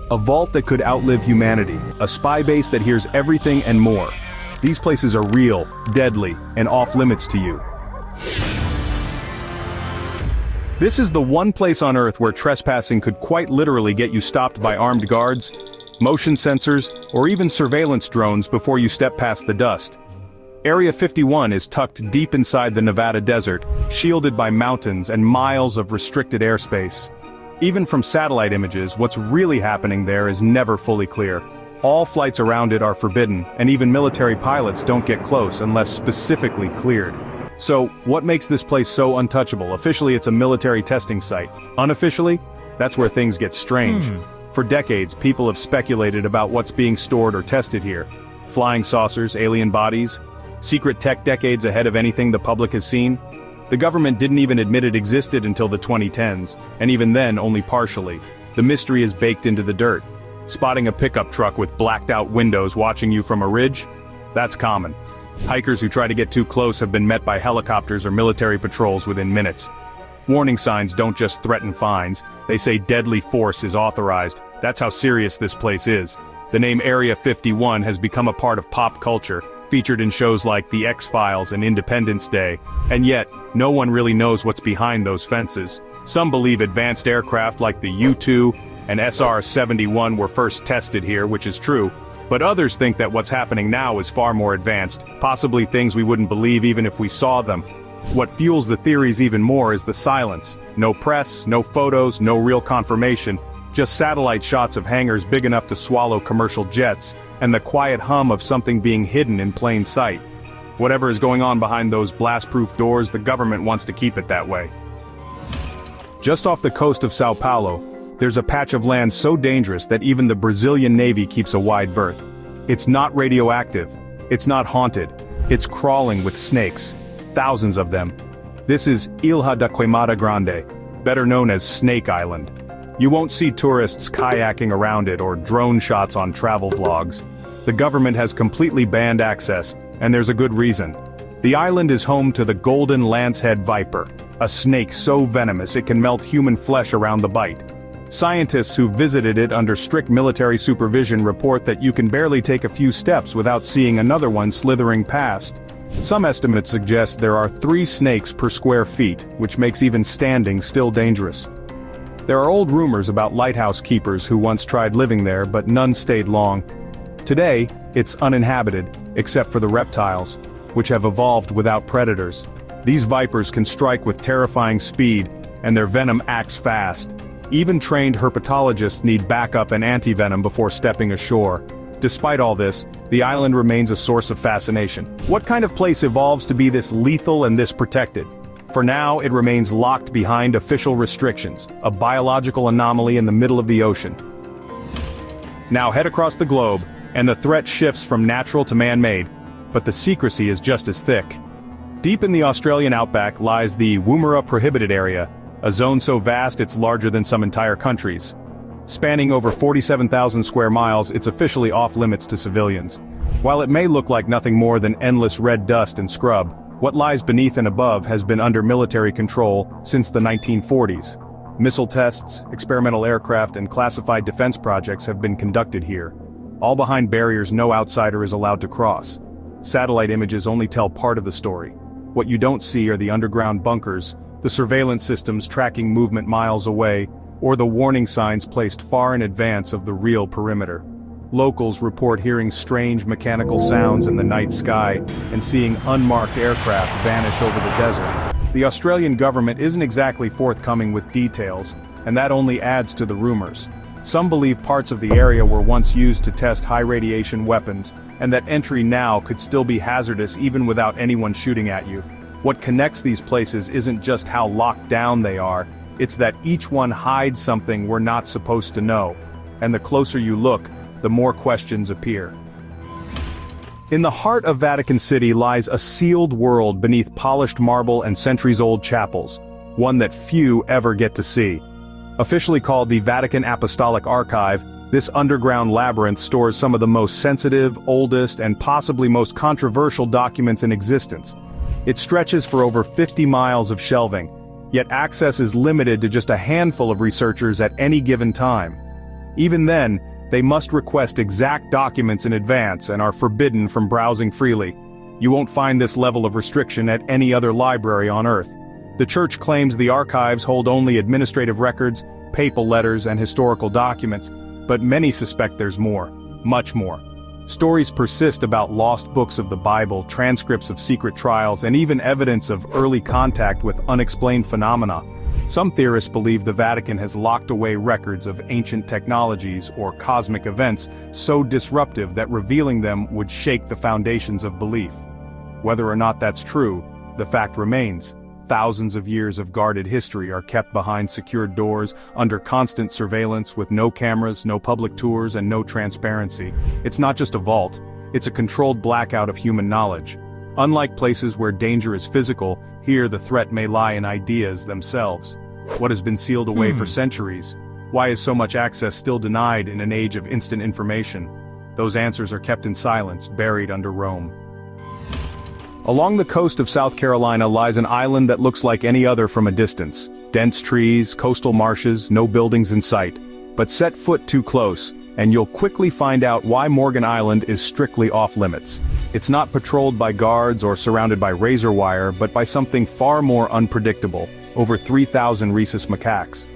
A vault that could outlive humanity, a spy base that hears everything and more. These places are real, deadly, and off-limits to you. This is the one place on Earth where trespassing could quite literally get you stopped by armed guards, motion sensors, or even surveillance drones before you step past the dust. Area 51 is tucked deep inside the Nevada desert, shielded by mountains and miles of restricted airspace. Even from satellite images, what's really happening there is never fully clear. All flights around it are forbidden, and even military pilots don't get close unless specifically cleared. So, what makes this place so untouchable? Officially, it's a military testing site. Unofficially, that's where things get strange. For decades, people have speculated about what's being stored or tested here. Flying saucers, alien bodies, secret tech decades ahead of anything the public has seen. The government didn't even admit it existed until the 2010s, and even then only partially. The mystery is baked into the dirt. Spotting a pickup truck with blacked-out windows watching you from a ridge? That's common. Hikers who try to get too close have been met by helicopters or military patrols within minutes. Warning signs don't just threaten fines, they say deadly force is authorized. That's how serious this place is. The name Area 51 has become a part of pop culture, featured in shows like The X-Files and Independence Day, and yet, no one really knows what's behind those fences. Some believe advanced aircraft like the U-2 and SR-71 were first tested here, which is true, but others think that what's happening now is far more advanced, possibly things we wouldn't believe even if we saw them. What fuels the theories even more is the silence. No press, no photos, no real confirmation, just satellite shots of hangars big enough to swallow commercial jets, and the quiet hum of something being hidden in plain sight. Whatever is going on behind those blast-proof doors, the government wants to keep it that way. Just off the coast of Sao Paulo, there's a patch of land so dangerous that even the Brazilian Navy keeps a wide berth. It's not radioactive, it's not haunted, it's crawling with snakes. Thousands of them. This is Ilha da Queimada Grande, better known as Snake Island. You won't see tourists kayaking around it or drone shots on travel vlogs. The government has completely banned access, and there's a good reason. The island is home to the golden lancehead viper, a snake so venomous it can melt human flesh around the bite. Scientists who visited it under strict military supervision report that you can barely take a few steps without seeing another one slithering past. Some estimates suggest there are 3 snakes per square feet, which makes even standing still dangerous. There are old rumors about lighthouse keepers who once tried living there, but none stayed long. Today, it's uninhabited, except for the reptiles, which have evolved without predators. These vipers can strike with terrifying speed, and their venom acts fast. Even trained herpetologists need backup and anti-venom before stepping ashore. Despite all this, the island remains a source of fascination. What kind of place evolves to be this lethal and this protected? For now, it remains locked behind official restrictions, a biological anomaly in the middle of the ocean. Now head across the globe, and the threat shifts from natural to man-made, but the secrecy is just as thick. Deep in the Australian outback lies the Woomera Prohibited Area, a zone so vast it's larger than some entire countries. Spanning over 47,000 square miles, it's officially off-limits to civilians. While it may look like nothing more than endless red dust and scrub, what lies beneath and above has been under military control since the 1940s. Missile tests, experimental aircraft, and classified defense projects have been conducted here, all behind barriers no outsider is allowed to cross. Satellite images only tell part of the story. What you don't see are the underground bunkers, the surveillance systems tracking movement miles away, or the warning signs placed far in advance of the real perimeter. Locals report hearing strange mechanical sounds in the night sky and seeing unmarked aircraft vanish over the desert. The Australian government isn't exactly forthcoming with details, and that only adds to the rumors. Some believe parts of the area were once used to test high-radiation weapons, and that entry now could still be hazardous even without anyone shooting at you. What connects these places isn't just how locked down they are, it's that each one hides something we're not supposed to know. And the closer you look, the more questions appear. In the heart of Vatican City lies a sealed world beneath polished marble and centuries-old chapels, one that few ever get to see. Officially called the Vatican Apostolic Archive, this underground labyrinth stores some of the most sensitive, oldest, and possibly most controversial documents in existence. It stretches for over 50 miles of shelving, yet access is limited to just a handful of researchers at any given time. Even then, they must request exact documents in advance and are forbidden from browsing freely. You won't find this level of restriction at any other library on Earth. The church claims the archives hold only administrative records, papal letters, and historical documents, but many suspect there's more, much more. Stories persist about lost books of the Bible, transcripts of secret trials, and even evidence of early contact with unexplained phenomena. Some theorists believe the Vatican has locked away records of ancient technologies or cosmic events so disruptive that revealing them would shake the foundations of belief. Whether or not that's true, the fact remains. Thousands of years of guarded history are kept behind secured doors, under constant surveillance with no cameras, no public tours, and no transparency. It's not just a vault, it's a controlled blackout of human knowledge. Unlike places where danger is physical, here the threat may lie in ideas themselves. What has been sealed away for centuries? Why is so much access still denied in an age of instant information? Those answers are kept in silence, buried under Rome. Along the coast of South Carolina lies an island that looks like any other from a distance. Dense trees, coastal marshes, no buildings in sight. But set foot too close, and you'll quickly find out why Morgan Island is strictly off-limits. It's not patrolled by guards or surrounded by razor wire, but by something far more unpredictable: over 3,000 rhesus macaques.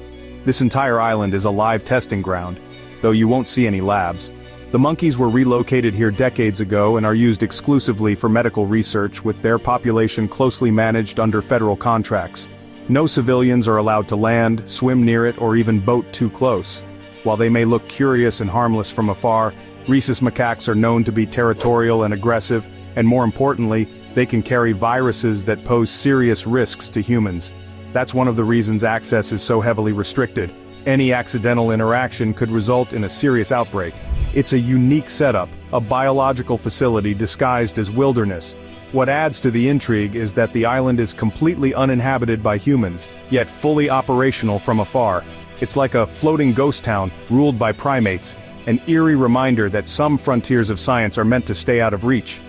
This entire island is a live testing ground, though you won't see any labs. The monkeys were relocated here decades ago and are used exclusively for medical research, with their population closely managed under federal contracts. No civilians are allowed to land, swim near it, or even boat too close. While they may look curious and harmless from afar, rhesus macaques are known to be territorial and aggressive, and more importantly, they can carry viruses that pose serious risks to humans. That's one of the reasons access is so heavily restricted. Any accidental interaction could result in a serious outbreak. It's a unique setup, a biological facility disguised as wilderness. What adds to the intrigue is that the island is completely uninhabited by humans, yet fully operational from afar. It's like a floating ghost town, ruled by primates, an eerie reminder that some frontiers of science are meant to stay out of reach.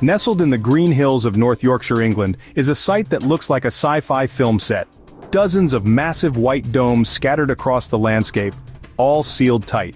Nestled in the green hills of North Yorkshire, England, is a site that looks like a sci-fi film set. Dozens of massive white domes scattered across the landscape, all sealed tight.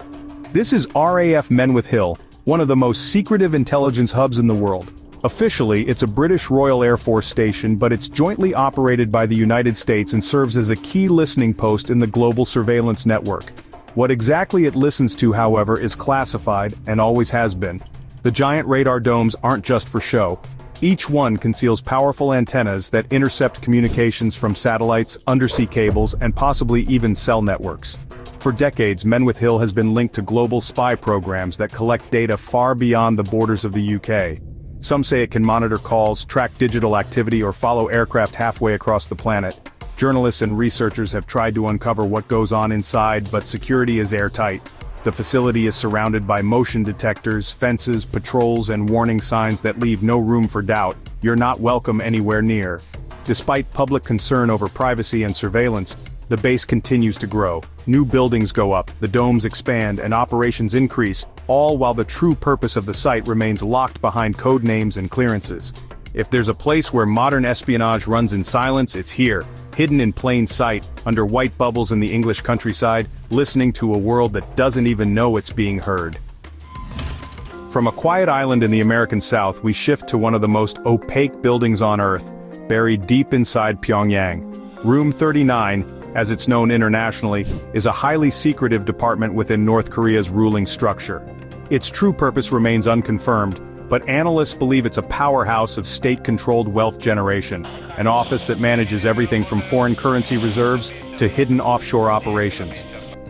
This is RAF Menwith Hill, one of the most secretive intelligence hubs in the world. Officially, it's a British Royal Air Force station, but it's jointly operated by the United States and serves as a key listening post in the global surveillance network. What exactly it listens to, however, is classified, and always has been. The giant radar domes aren't just for show. Each one conceals powerful antennas that intercept communications from satellites, undersea cables, and possibly even cell networks. For decades, Menwith Hill has been linked to global spy programs that collect data far beyond the borders of the UK. Some say it can monitor calls, track digital activity, or follow aircraft halfway across the planet. Journalists and researchers have tried to uncover what goes on inside, but security is airtight. The facility is surrounded by motion detectors, fences, patrols, and warning signs that leave no room for doubt. You're not welcome anywhere near. Despite public concern over privacy and surveillance, the base continues to grow. New buildings go up, the domes expand, and operations increase, all while the true purpose of the site remains locked behind code names and clearances. If there's a place where modern espionage runs in silence, it's here. Hidden in plain sight, under white bubbles in the English countryside, listening to a world that doesn't even know it's being heard. From a quiet island in the American South, we shift to one of the most opaque buildings on Earth, buried deep inside Pyongyang. Room 39, as it's known internationally, is a highly secretive department within North Korea's ruling structure. Its true purpose remains unconfirmed, but analysts believe it's a powerhouse of state-controlled wealth generation, an office that manages everything from foreign currency reserves to hidden offshore operations.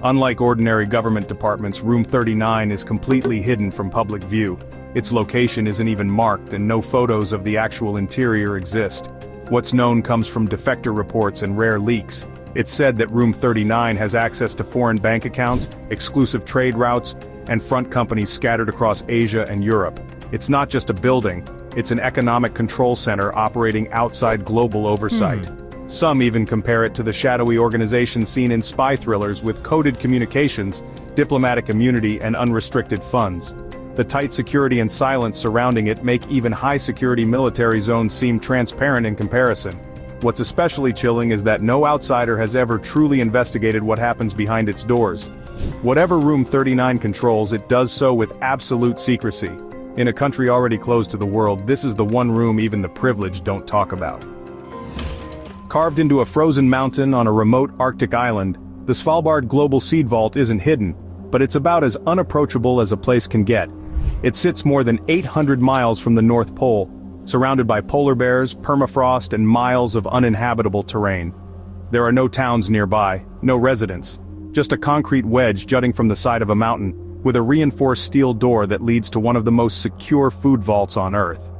Unlike ordinary government departments, Room 39 is completely hidden from public view. Its location isn't even marked, and no photos of the actual interior exist. What's known comes from defector reports and rare leaks. It's said that Room 39 has access to foreign bank accounts, exclusive trade routes, and front companies scattered across Asia and Europe. It's not just a building, it's an economic control center operating outside global oversight. Some even compare it to the shadowy organizations seen in spy thrillers with coded communications, diplomatic immunity, and unrestricted funds. The tight security and silence surrounding it make even high-security military zones seem transparent in comparison. What's especially chilling is that no outsider has ever truly investigated what happens behind its doors. Whatever Room 39 controls, it does so with absolute secrecy. In a country already closed to the world, this is the one room even the privileged don't talk about. Carved into a frozen mountain on a remote Arctic island, the Svalbard Global Seed Vault isn't hidden, but it's about as unapproachable as a place can get. It sits more than 800 miles from the North Pole, surrounded by polar bears, permafrost, and miles of uninhabitable terrain. There are no towns nearby, no residents, just a concrete wedge jutting from the side of a mountain, with a reinforced steel door that leads to one of the most secure food vaults on Earth.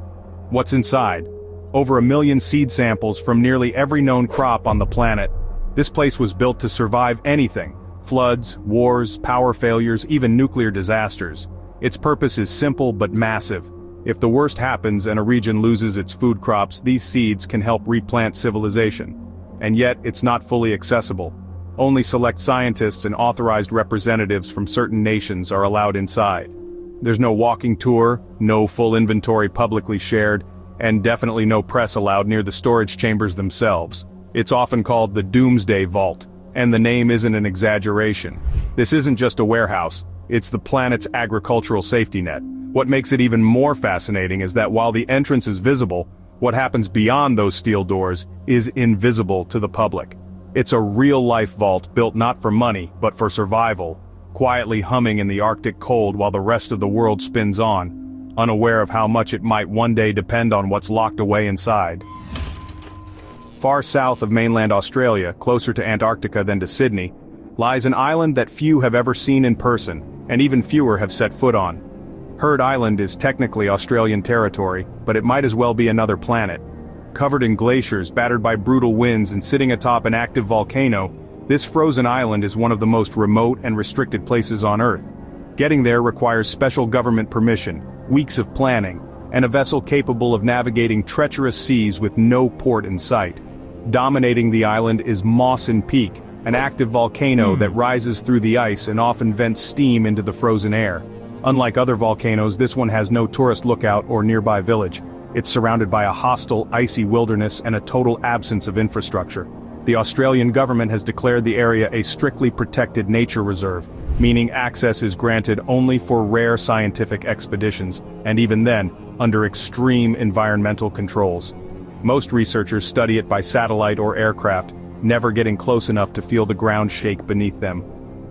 What's inside? Over 1 million seed samples from nearly every known crop on the planet. This place was built to survive anything: floods, wars, power failures, even nuclear disasters. Its purpose is simple but massive. If the worst happens and a region loses its food crops, these seeds can help replant civilization. And yet, it's not fully accessible. Only select scientists and authorized representatives from certain nations are allowed inside. There's no walking tour, no full inventory publicly shared, and definitely no press allowed near the storage chambers themselves. It's often called the Doomsday Vault, and the name isn't an exaggeration. This isn't just a warehouse, it's the planet's agricultural safety net. What makes it even more fascinating is that while the entrance is visible, what happens beyond those steel doors is invisible to the public. It's a real-life vault built not for money, but for survival, quietly humming in the Arctic cold while the rest of the world spins on, unaware of how much it might one day depend on what's locked away inside. Far south of mainland Australia, closer to Antarctica than to Sydney, lies an island that few have ever seen in person, and even fewer have set foot on. Heard Island is technically Australian territory, but it might as well be another planet. Covered in glaciers, battered by brutal winds, and sitting atop an active volcano, this frozen island is one of the most remote and restricted places on Earth. Getting there requires special government permission, weeks of planning, and a vessel capable of navigating treacherous seas with no port in sight. Dominating the island is Mawson Peak, an active volcano that rises through the ice and often vents steam into the frozen air. Unlike other volcanoes, this one has no tourist lookout or nearby village. It's surrounded by a hostile, icy wilderness and a total absence of infrastructure. The Australian government has declared the area a strictly protected nature reserve, meaning access is granted only for rare scientific expeditions, and even then, under extreme environmental controls. Most researchers study it by satellite or aircraft, never getting close enough to feel the ground shake beneath them.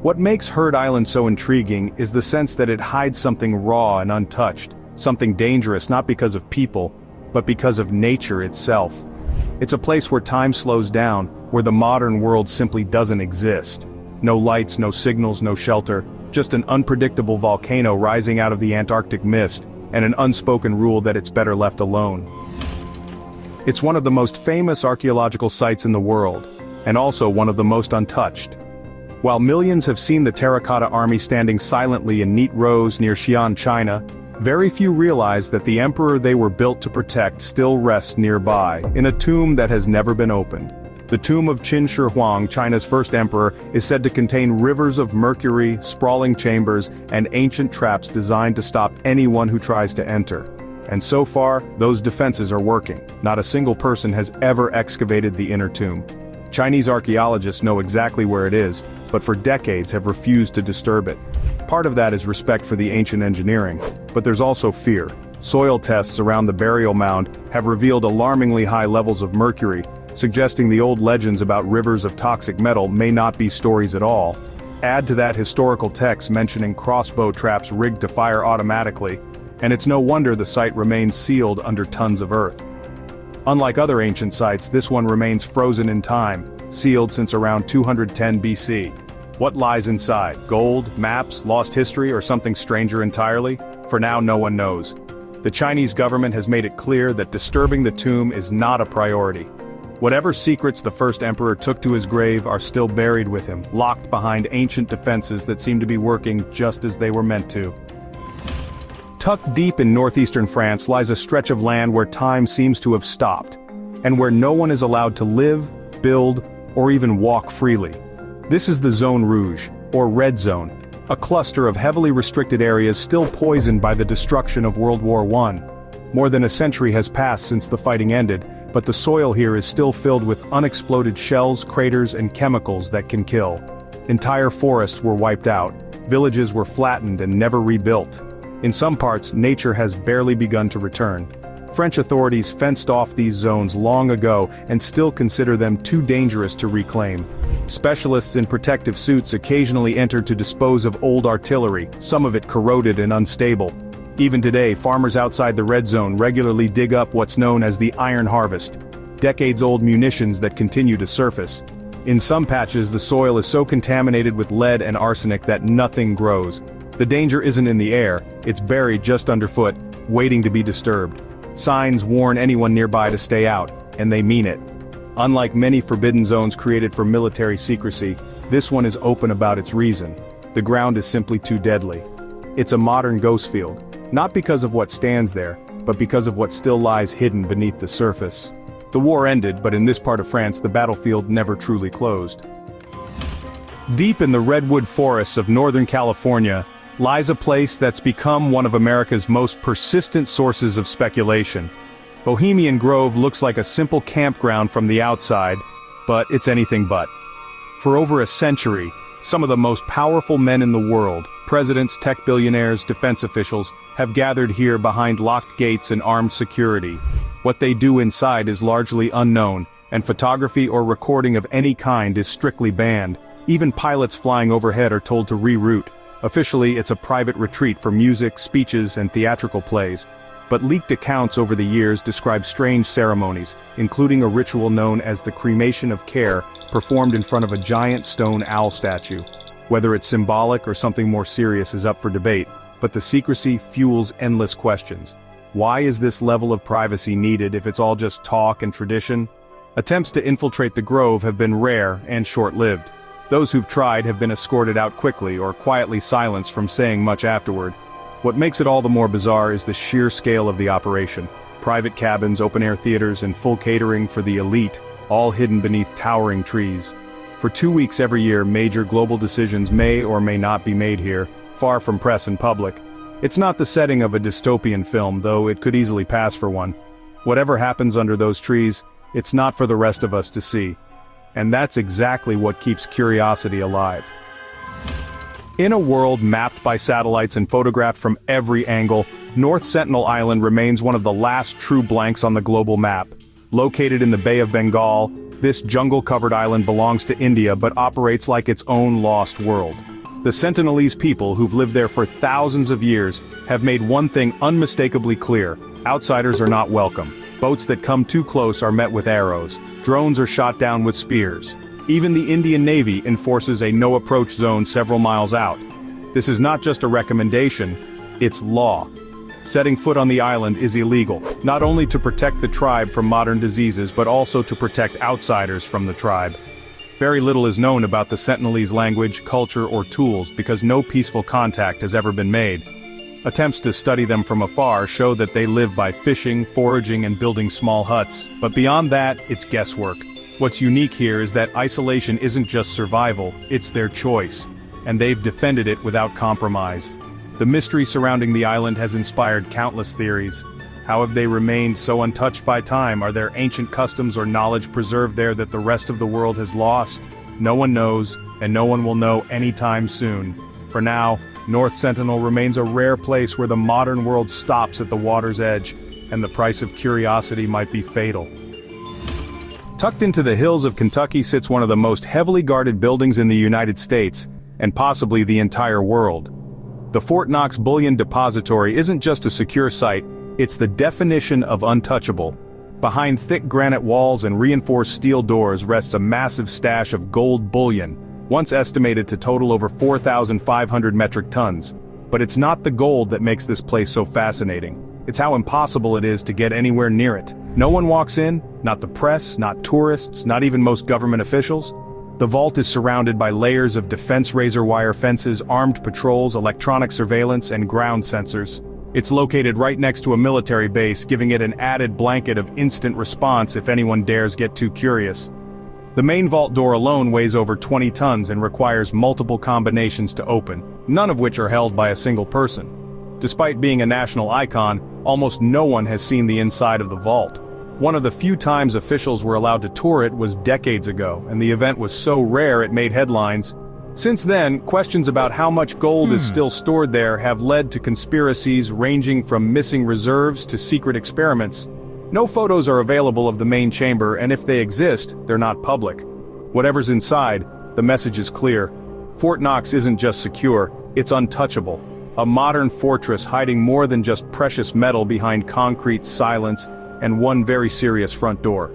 What makes Heard Island so intriguing is the sense that it hides something raw and untouched, something dangerous not because of people, but because of nature itself. It's a place where time slows down, where the modern world simply doesn't exist. No lights, no signals, no shelter, just an unpredictable volcano rising out of the Antarctic mist, and an unspoken rule that it's better left alone. It's one of the most famous archaeological sites in the world, and also one of the most untouched. While millions have seen the terracotta army standing silently in neat rows near Xi'an, China, very few realize that the emperor they were built to protect still rests nearby, in a tomb that has never been opened. The tomb of Qin Shi Huang, China's first emperor, is said to contain rivers of mercury, sprawling chambers, and ancient traps designed to stop anyone who tries to enter. And so far, those defenses are working. Not a single person has ever excavated the inner tomb. Chinese archaeologists know exactly where it is, but for decades have refused to disturb it. Part of that is respect for the ancient engineering, but there's also fear. Soil tests around the burial mound have revealed alarmingly high levels of mercury, suggesting the old legends about rivers of toxic metal may not be stories at all. Add to that historical texts mentioning crossbow traps rigged to fire automatically, and it's no wonder the site remains sealed under tons of earth. Unlike other ancient sites, this one remains frozen in time, sealed since around 210 BC. What lies inside? Gold, maps, lost history, or something stranger entirely? For now, no one knows. The Chinese government has made it clear that disturbing the tomb is not a priority. Whatever secrets the first emperor took to his grave are still buried with him, locked behind ancient defenses that seem to be working just as they were meant to. Tucked deep in northeastern France lies a stretch of land where time seems to have stopped, and where no one is allowed to live, build, or even walk freely. This is the Zone Rouge, or Red Zone, a cluster of heavily restricted areas still poisoned by the destruction of World War I. More than a century has passed since the fighting ended, but the soil here is still filled with unexploded shells, craters, and chemicals that can kill. Entire forests were wiped out, villages were flattened and never rebuilt. In some parts, nature has barely begun to return. French authorities fenced off these zones long ago and still consider them too dangerous to reclaim. Specialists in protective suits occasionally enter to dispose of old artillery, some of it corroded and unstable. Even today, farmers outside the red zone regularly dig up what's known as the iron harvest, decades-old munitions that continue to surface. In some patches, the soil is so contaminated with lead and arsenic that nothing grows. The danger isn't in the air, it's buried just underfoot, waiting to be disturbed. Signs warn anyone nearby to stay out, and they mean it. Unlike many forbidden zones created for military secrecy, this one is open about its reason. The ground is simply too deadly. It's a modern ghost field, not because of what stands there, but because of what still lies hidden beneath the surface. The war ended, but in this part of France the battlefield never truly closed. Deep in the redwood forests of Northern California lies a place that's become one of America's most persistent sources of speculation. Bohemian Grove looks like a simple campground from the outside, but it's anything but. For over a century, some of the most powerful men in the world, presidents, tech billionaires, defense officials, have gathered here behind locked gates and armed security. What they do inside is largely unknown, and photography or recording of any kind is strictly banned. Even pilots flying overhead are told to reroute. Officially, it's a private retreat for music, speeches, and theatrical plays. But leaked accounts over the years describe strange ceremonies, including a ritual known as the cremation of care, performed in front of a giant stone owl statue. Whether it's symbolic or something more serious is up for debate, but the secrecy fuels endless questions. Why is this level of privacy needed if it's all just talk and tradition? Attempts to infiltrate the grove have been rare and short-lived. Those who've tried have been escorted out quickly or quietly silenced from saying much afterward. What makes it all the more bizarre is the sheer scale of the operation. Private cabins, open-air theaters, and full catering for the elite, all hidden beneath towering trees. For 2 weeks every year, major global decisions may or may not be made here, far from press and public. It's not the setting of a dystopian film, though it could easily pass for one. Whatever happens under those trees, it's not for the rest of us to see. And that's exactly what keeps curiosity alive. In a world mapped by satellites and photographed from every angle, North Sentinel Island remains one of the last true blanks on the global map. Located in the Bay of Bengal, this jungle-covered island belongs to India but operates like its own lost world. The Sentinelese people who've lived there for thousands of years have made one thing unmistakably clear: outsiders are not welcome. Boats that come too close are met with arrows. Drones are shot down with spears. Even the Indian Navy enforces a no-approach zone several miles out. This is not just a recommendation, it's law. Setting foot on the island is illegal, not only to protect the tribe from modern diseases but also to protect outsiders from the tribe. Very little is known about the Sentinelese language, culture, or tools because no peaceful contact has ever been made. Attempts to study them from afar show that they live by fishing, foraging, and building small huts, but beyond that, it's guesswork. What's unique here is that isolation isn't just survival, it's their choice, and they've defended it without compromise. The mystery surrounding the island has inspired countless theories. How have they remained so untouched by time? Are there ancient customs or knowledge preserved there that the rest of the world has lost? No one knows, and no one will know anytime soon. For now, North Sentinel remains a rare place where the modern world stops at the water's edge, and the price of curiosity might be fatal. Tucked into the hills of Kentucky sits one of the most heavily guarded buildings in the United States, and possibly the entire world. The Fort Knox Bullion Depository isn't just a secure site, it's the definition of untouchable. Behind thick granite walls and reinforced steel doors rests a massive stash of gold bullion, once estimated to total over 4,500 metric tons. But it's not the gold that makes this place so fascinating. It's how impossible it is to get anywhere near it. No one walks in, not the press, not tourists, not even most government officials. The vault is surrounded by layers of defense razor wire fences, armed patrols, electronic surveillance, and ground sensors. It's located right next to a military base, giving it an added blanket of instant response if anyone dares get too curious. The main vault door alone weighs over 20 tons and requires multiple combinations to open, none of which are held by a single person. Despite being a national icon, almost no one has seen the inside of the vault. One of the few times officials were allowed to tour it was decades ago, and the event was so rare it made headlines. Since then, questions about how much gold is still stored there have led to conspiracies ranging from missing reserves to secret experiments. No photos are available of the main chamber, and if they exist, they're not public. Whatever's inside, the message is clear. Fort Knox isn't just secure, it's untouchable. A modern fortress hiding more than just precious metal behind concrete silence and one very serious front door.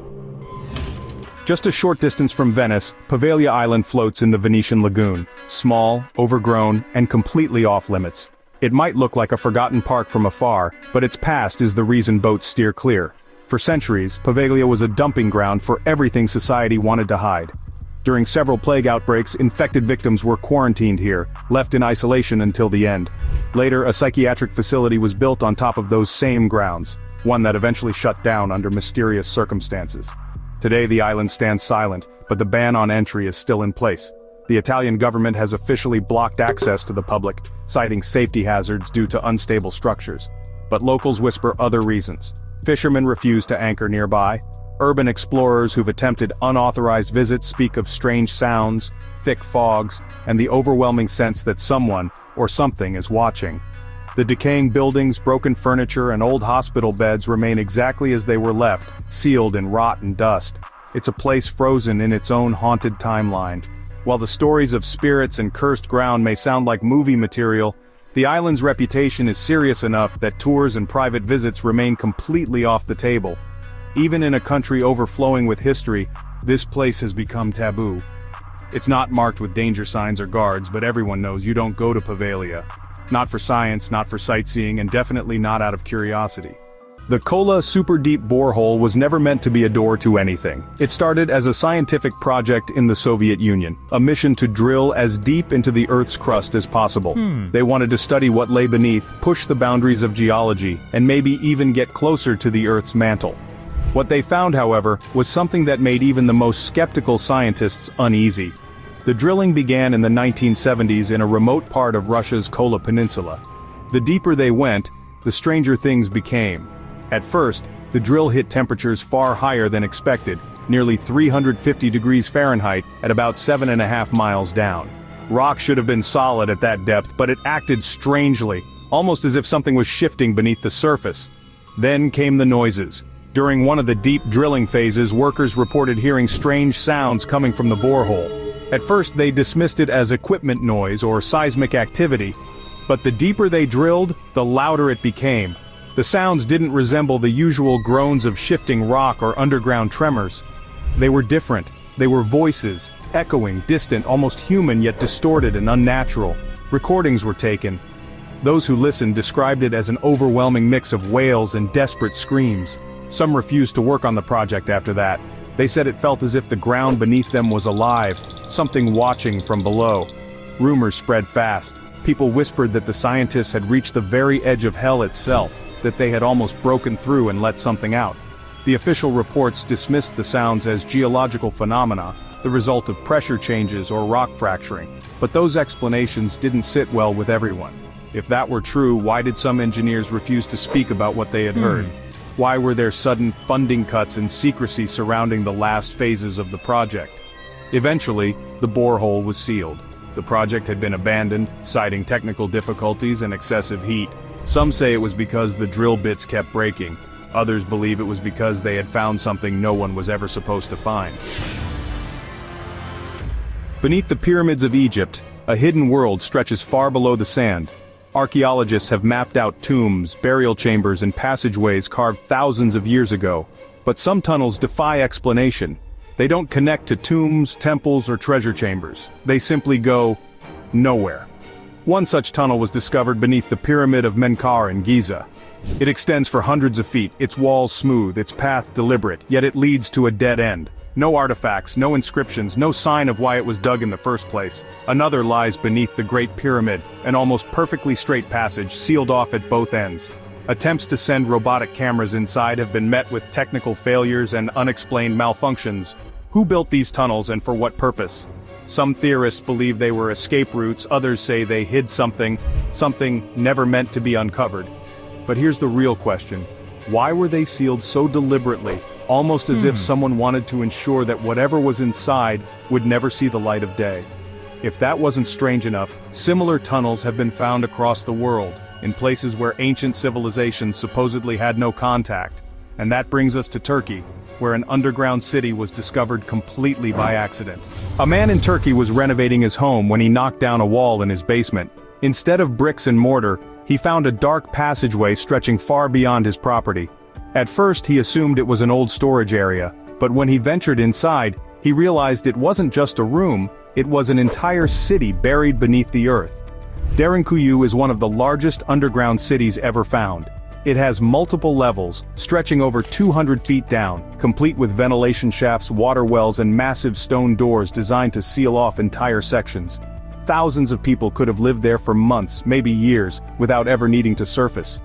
Just a short distance from Venice, Poveglia Island floats in the Venetian lagoon, small, overgrown, and completely off-limits. It might look like a forgotten park from afar, but its past is the reason boats steer clear. For centuries, Poveglia was a dumping ground for everything society wanted to hide. During several plague outbreaks, infected victims were quarantined here, left in isolation until the end. Later, a psychiatric facility was built on top of those same grounds, one that eventually shut down under mysterious circumstances. Today the island stands silent, but the ban on entry is still in place. The Italian government has officially blocked access to the public, citing safety hazards due to unstable structures. But locals whisper other reasons. Fishermen refuse to anchor nearby. Urban explorers who've attempted unauthorized visits speak of strange sounds, thick fogs, and the overwhelming sense that someone, or something, is watching. The decaying buildings, broken furniture, and old hospital beds remain exactly as they were left, sealed in rot and dust. It's a place frozen in its own haunted timeline. While the stories of spirits and cursed ground may sound like movie material, the island's reputation is serious enough that tours and private visits remain completely off the table. Even in a country overflowing with history, this place has become taboo. It's not marked with danger signs or guards, but everyone knows you don't go to Poveglia. Not for science, not for sightseeing, and definitely not out of curiosity. The Kola super deep borehole was never meant to be a door to anything. It started as a scientific project in the Soviet Union, a mission to drill as deep into the Earth's crust as possible. They wanted to study what lay beneath, push the boundaries of geology, and maybe even get closer to the Earth's mantle. What they found, however, was something that made even the most skeptical scientists uneasy. The drilling began in the 1970s in a remote part of Russia's Kola Peninsula. The deeper they went, the stranger things became. At first, the drill hit temperatures far higher than expected, nearly 350 degrees Fahrenheit at about 7.5 miles down. Rock should have been solid at that depth, but it acted strangely, almost as if something was shifting beneath the surface. Then came the noises. During one of the deep drilling phases, workers reported hearing strange sounds coming from the borehole. At first they dismissed it as equipment noise or seismic activity, but the deeper they drilled, the louder it became. The sounds didn't resemble the usual groans of shifting rock or underground tremors. They were different. They were voices, echoing, distant, almost human yet distorted and unnatural. Recordings were taken. Those who listened described it as an overwhelming mix of wails and desperate screams. Some refused to work on the project after that. They said it felt as if the ground beneath them was alive, something watching from below. Rumors spread fast. People whispered that the scientists had reached the very edge of hell itself, that they had almost broken through and let something out. The official reports dismissed the sounds as geological phenomena, the result of pressure changes or rock fracturing. But those explanations didn't sit well with everyone. If that were true, why did some engineers refuse to speak about what they had heard? Why were there sudden funding cuts and secrecy surrounding the last phases of the project? Eventually, the borehole was sealed. The project had been abandoned, citing technical difficulties and excessive heat. Some say it was because the drill bits kept breaking. Others believe it was because they had found something no one was ever supposed to find. Beneath the pyramids of Egypt, a hidden world stretches far below the sand. Archaeologists have mapped out tombs, burial chambers, and passageways carved thousands of years ago. But some tunnels defy explanation. They don't connect to tombs, temples, or treasure chambers. They simply go nowhere. One such tunnel was discovered beneath the Pyramid of Menkaure in Giza. It extends for hundreds of feet, its walls smooth, its path deliberate, yet it leads to a dead end. No artifacts, no inscriptions, no sign of why it was dug in the first place. Another lies beneath the Great Pyramid, an almost perfectly straight passage, sealed off at both ends. Attempts to send robotic cameras inside have been met with technical failures and unexplained malfunctions. Who built these tunnels and for what purpose? Some theorists believe they were escape routes, others say they hid something never meant to be uncovered. But here's the real question. Why were they sealed so deliberately, almost as if someone wanted to ensure that whatever was inside would never see the light of day? If that wasn't strange enough, similar tunnels have been found across the world, in places where ancient civilizations supposedly had no contact. And that brings us to Turkey, where an underground city was discovered completely by accident. A man in Turkey was renovating his home when he knocked down a wall in his basement. Instead of bricks and mortar, he found a dark passageway stretching far beyond his property. At first he assumed it was an old storage area, but when he ventured inside, he realized it wasn't just a room, it was an entire city buried beneath the earth. Derinkuyu is one of the largest underground cities ever found. It has multiple levels, stretching over 200 feet down, complete with ventilation shafts, water wells and massive stone doors designed to seal off entire sections. Thousands of people could have lived there for months, maybe years, without ever needing to surface.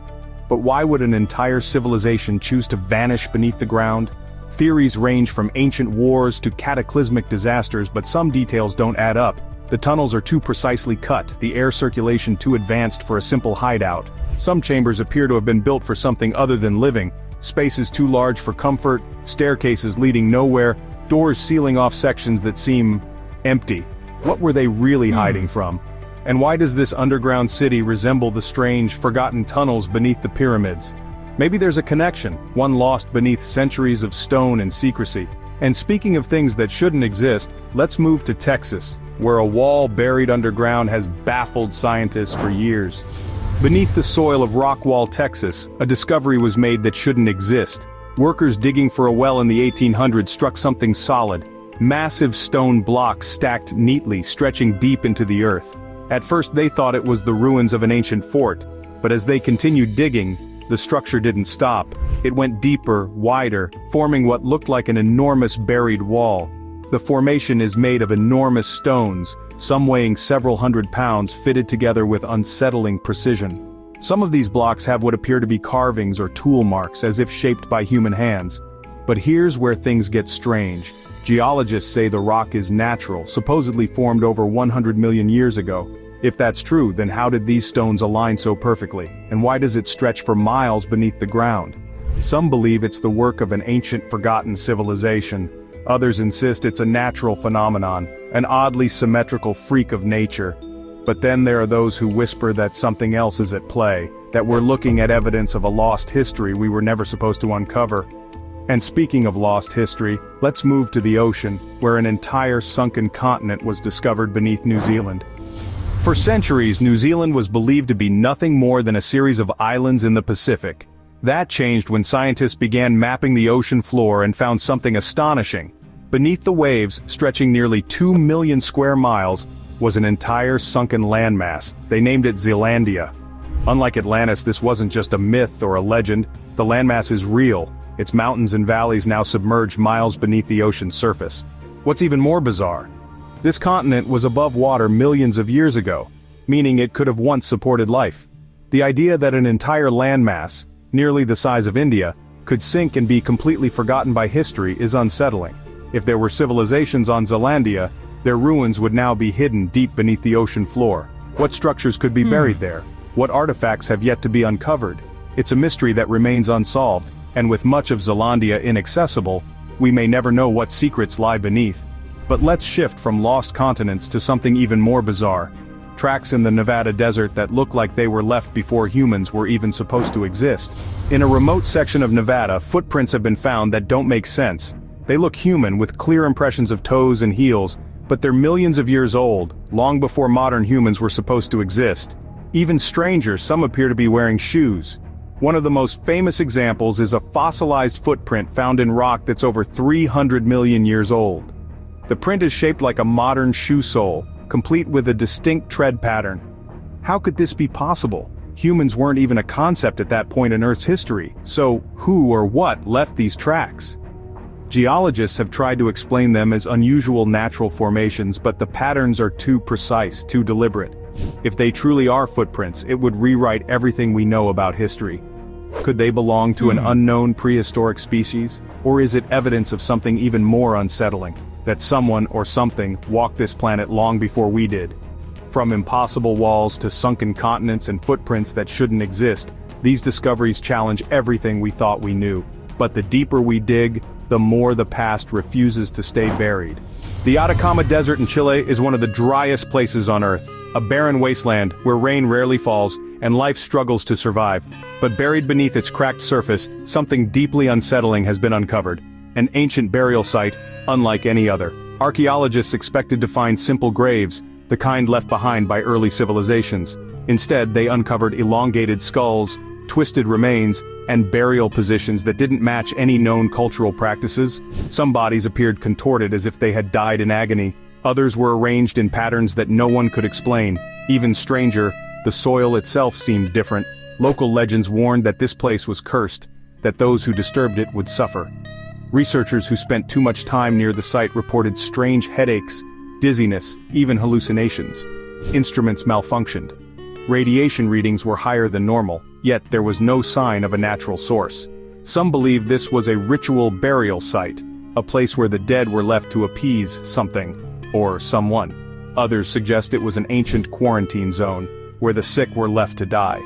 But why would an entire civilization choose to vanish beneath the ground? Theories range from ancient wars to cataclysmic disasters, but some details don't add up. The tunnels are too precisely cut, the air circulation too advanced for a simple hideout. Some chambers appear to have been built for something other than living. Spaces too large for comfort, staircases leading nowhere, doors sealing off sections that seem empty. What were they really hiding from? And why does this underground city resemble the strange, forgotten tunnels beneath the pyramids? Maybe there's a connection, one lost beneath centuries of stone and secrecy. And speaking of things that shouldn't exist, let's move to Texas, where a wall buried underground has baffled scientists for years. Beneath the soil of Rockwall, Texas, a discovery was made that shouldn't exist. Workers digging for a well in the 1800s struck something solid. Massive stone blocks stacked neatly, stretching deep into the earth. At first they thought it was the ruins of an ancient fort, but as they continued digging, the structure didn't stop. It went deeper, wider, forming what looked like an enormous buried wall. The formation is made of enormous stones, some weighing several hundred pounds, fitted together with unsettling precision. Some of these blocks have what appear to be carvings or tool marks, as if shaped by human hands. But here's where things get strange. Geologists say the rock is natural, supposedly formed over 100 million years ago. If that's true, then how did these stones align so perfectly, and why does it stretch for miles beneath the ground? Some believe it's the work of an ancient forgotten civilization. Others insist it's a natural phenomenon, an oddly symmetrical freak of nature. But then there are those who whisper that something else is at play, that we're looking at evidence of a lost history we were never supposed to uncover. And speaking of lost history, let's move to the ocean, where an entire sunken continent was discovered beneath New Zealand. For centuries, New Zealand was believed to be nothing more than a series of islands in the Pacific. That changed when scientists began mapping the ocean floor and found something astonishing. Beneath the waves, stretching nearly 2 million square miles, was an entire sunken landmass. They named it Zealandia. Unlike Atlantis, this wasn't just a myth or a legend. The landmass is real. Its mountains and valleys now submerged miles beneath the ocean's surface. What's even more bizarre? This continent was above water millions of years ago, meaning it could have once supported life. The idea that an entire landmass, nearly the size of India, could sink and be completely forgotten by history is unsettling. If there were civilizations on Zealandia, their ruins would now be hidden deep beneath the ocean floor. What structures could be buried there? What artifacts have yet to be uncovered? It's a mystery that remains unsolved, and with much of Zealandia inaccessible, we may never know what secrets lie beneath. But let's shift from lost continents to something even more bizarre. Tracks in the Nevada desert that look like they were left before humans were even supposed to exist. In a remote section of Nevada, footprints have been found that don't make sense. They look human, with clear impressions of toes and heels, but they're millions of years old, long before modern humans were supposed to exist. Even stranger, some appear to be wearing shoes. One of the most famous examples is a fossilized footprint found in rock that's over 300 million years old. The print is shaped like a modern shoe sole, complete with a distinct tread pattern. How could this be possible? Humans weren't even a concept at that point in Earth's history, so who or what left these tracks? Geologists have tried to explain them as unusual natural formations, but the patterns are too precise, too deliberate. If they truly are footprints, it would rewrite everything we know about history. Could they belong to an unknown prehistoric species? Or is it evidence of something even more unsettling? That someone or something walked this planet long before we did. From impossible walls to sunken continents and footprints that shouldn't exist, these discoveries challenge everything we thought we knew. But the deeper we dig, the more the past refuses to stay buried. The Atacama Desert in Chile is one of the driest places on Earth, a barren wasteland where rain rarely falls and life struggles to survive. But buried beneath its cracked surface, something deeply unsettling has been uncovered. An ancient burial site, unlike any other. Archaeologists expected to find simple graves, the kind left behind by early civilizations. Instead, they uncovered elongated skulls, twisted remains, and burial positions that didn't match any known cultural practices. Some bodies appeared contorted as if they had died in agony. Others were arranged in patterns that no one could explain. Even stranger, the soil itself seemed different. Local legends warned that this place was cursed, that those who disturbed it would suffer. Researchers who spent too much time near the site reported strange headaches, dizziness, even hallucinations. Instruments malfunctioned. Radiation readings were higher than normal, yet there was no sign of a natural source. Some believe this was a ritual burial site, a place where the dead were left to appease something, or someone. Others suggest it was an ancient quarantine zone, where the sick were left to die.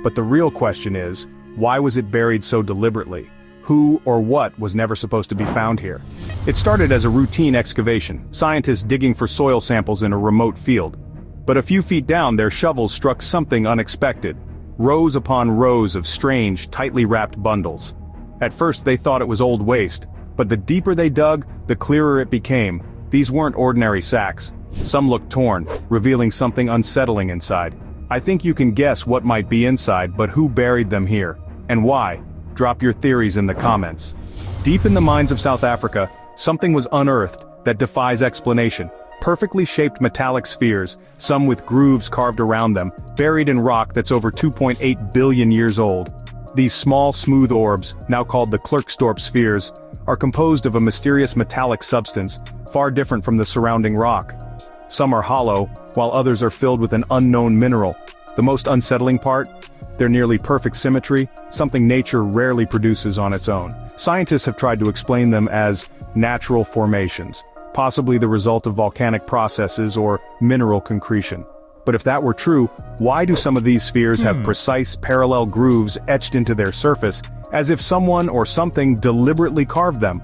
But the real question is, why was it buried so deliberately? Who or what was never supposed to be found here? It started as a routine excavation, scientists digging for soil samples in a remote field. But a few feet down, their shovels struck something unexpected. Rows upon rows of strange, tightly wrapped bundles. At first they thought it was old waste, but the deeper they dug, the clearer it became. These weren't ordinary sacks. Some looked torn, revealing something unsettling inside. I think you can guess what might be inside, but who buried them here? And why? Drop your theories in the comments. Deep in the mines of South Africa, something was unearthed that defies explanation. Perfectly shaped metallic spheres, some with grooves carved around them, buried in rock that's over 2.8 billion years old. These small, smooth orbs, now called the Klerksdorp spheres, are composed of a mysterious metallic substance, far different from the surrounding rock. Some are hollow, while others are filled with an unknown mineral. The most unsettling part? Their nearly perfect symmetry, something nature rarely produces on its own. Scientists have tried to explain them as natural formations, possibly the result of volcanic processes or mineral concretion. But if that were true, why do some of these spheres have precise parallel grooves etched into their surface, as if someone or something deliberately carved them?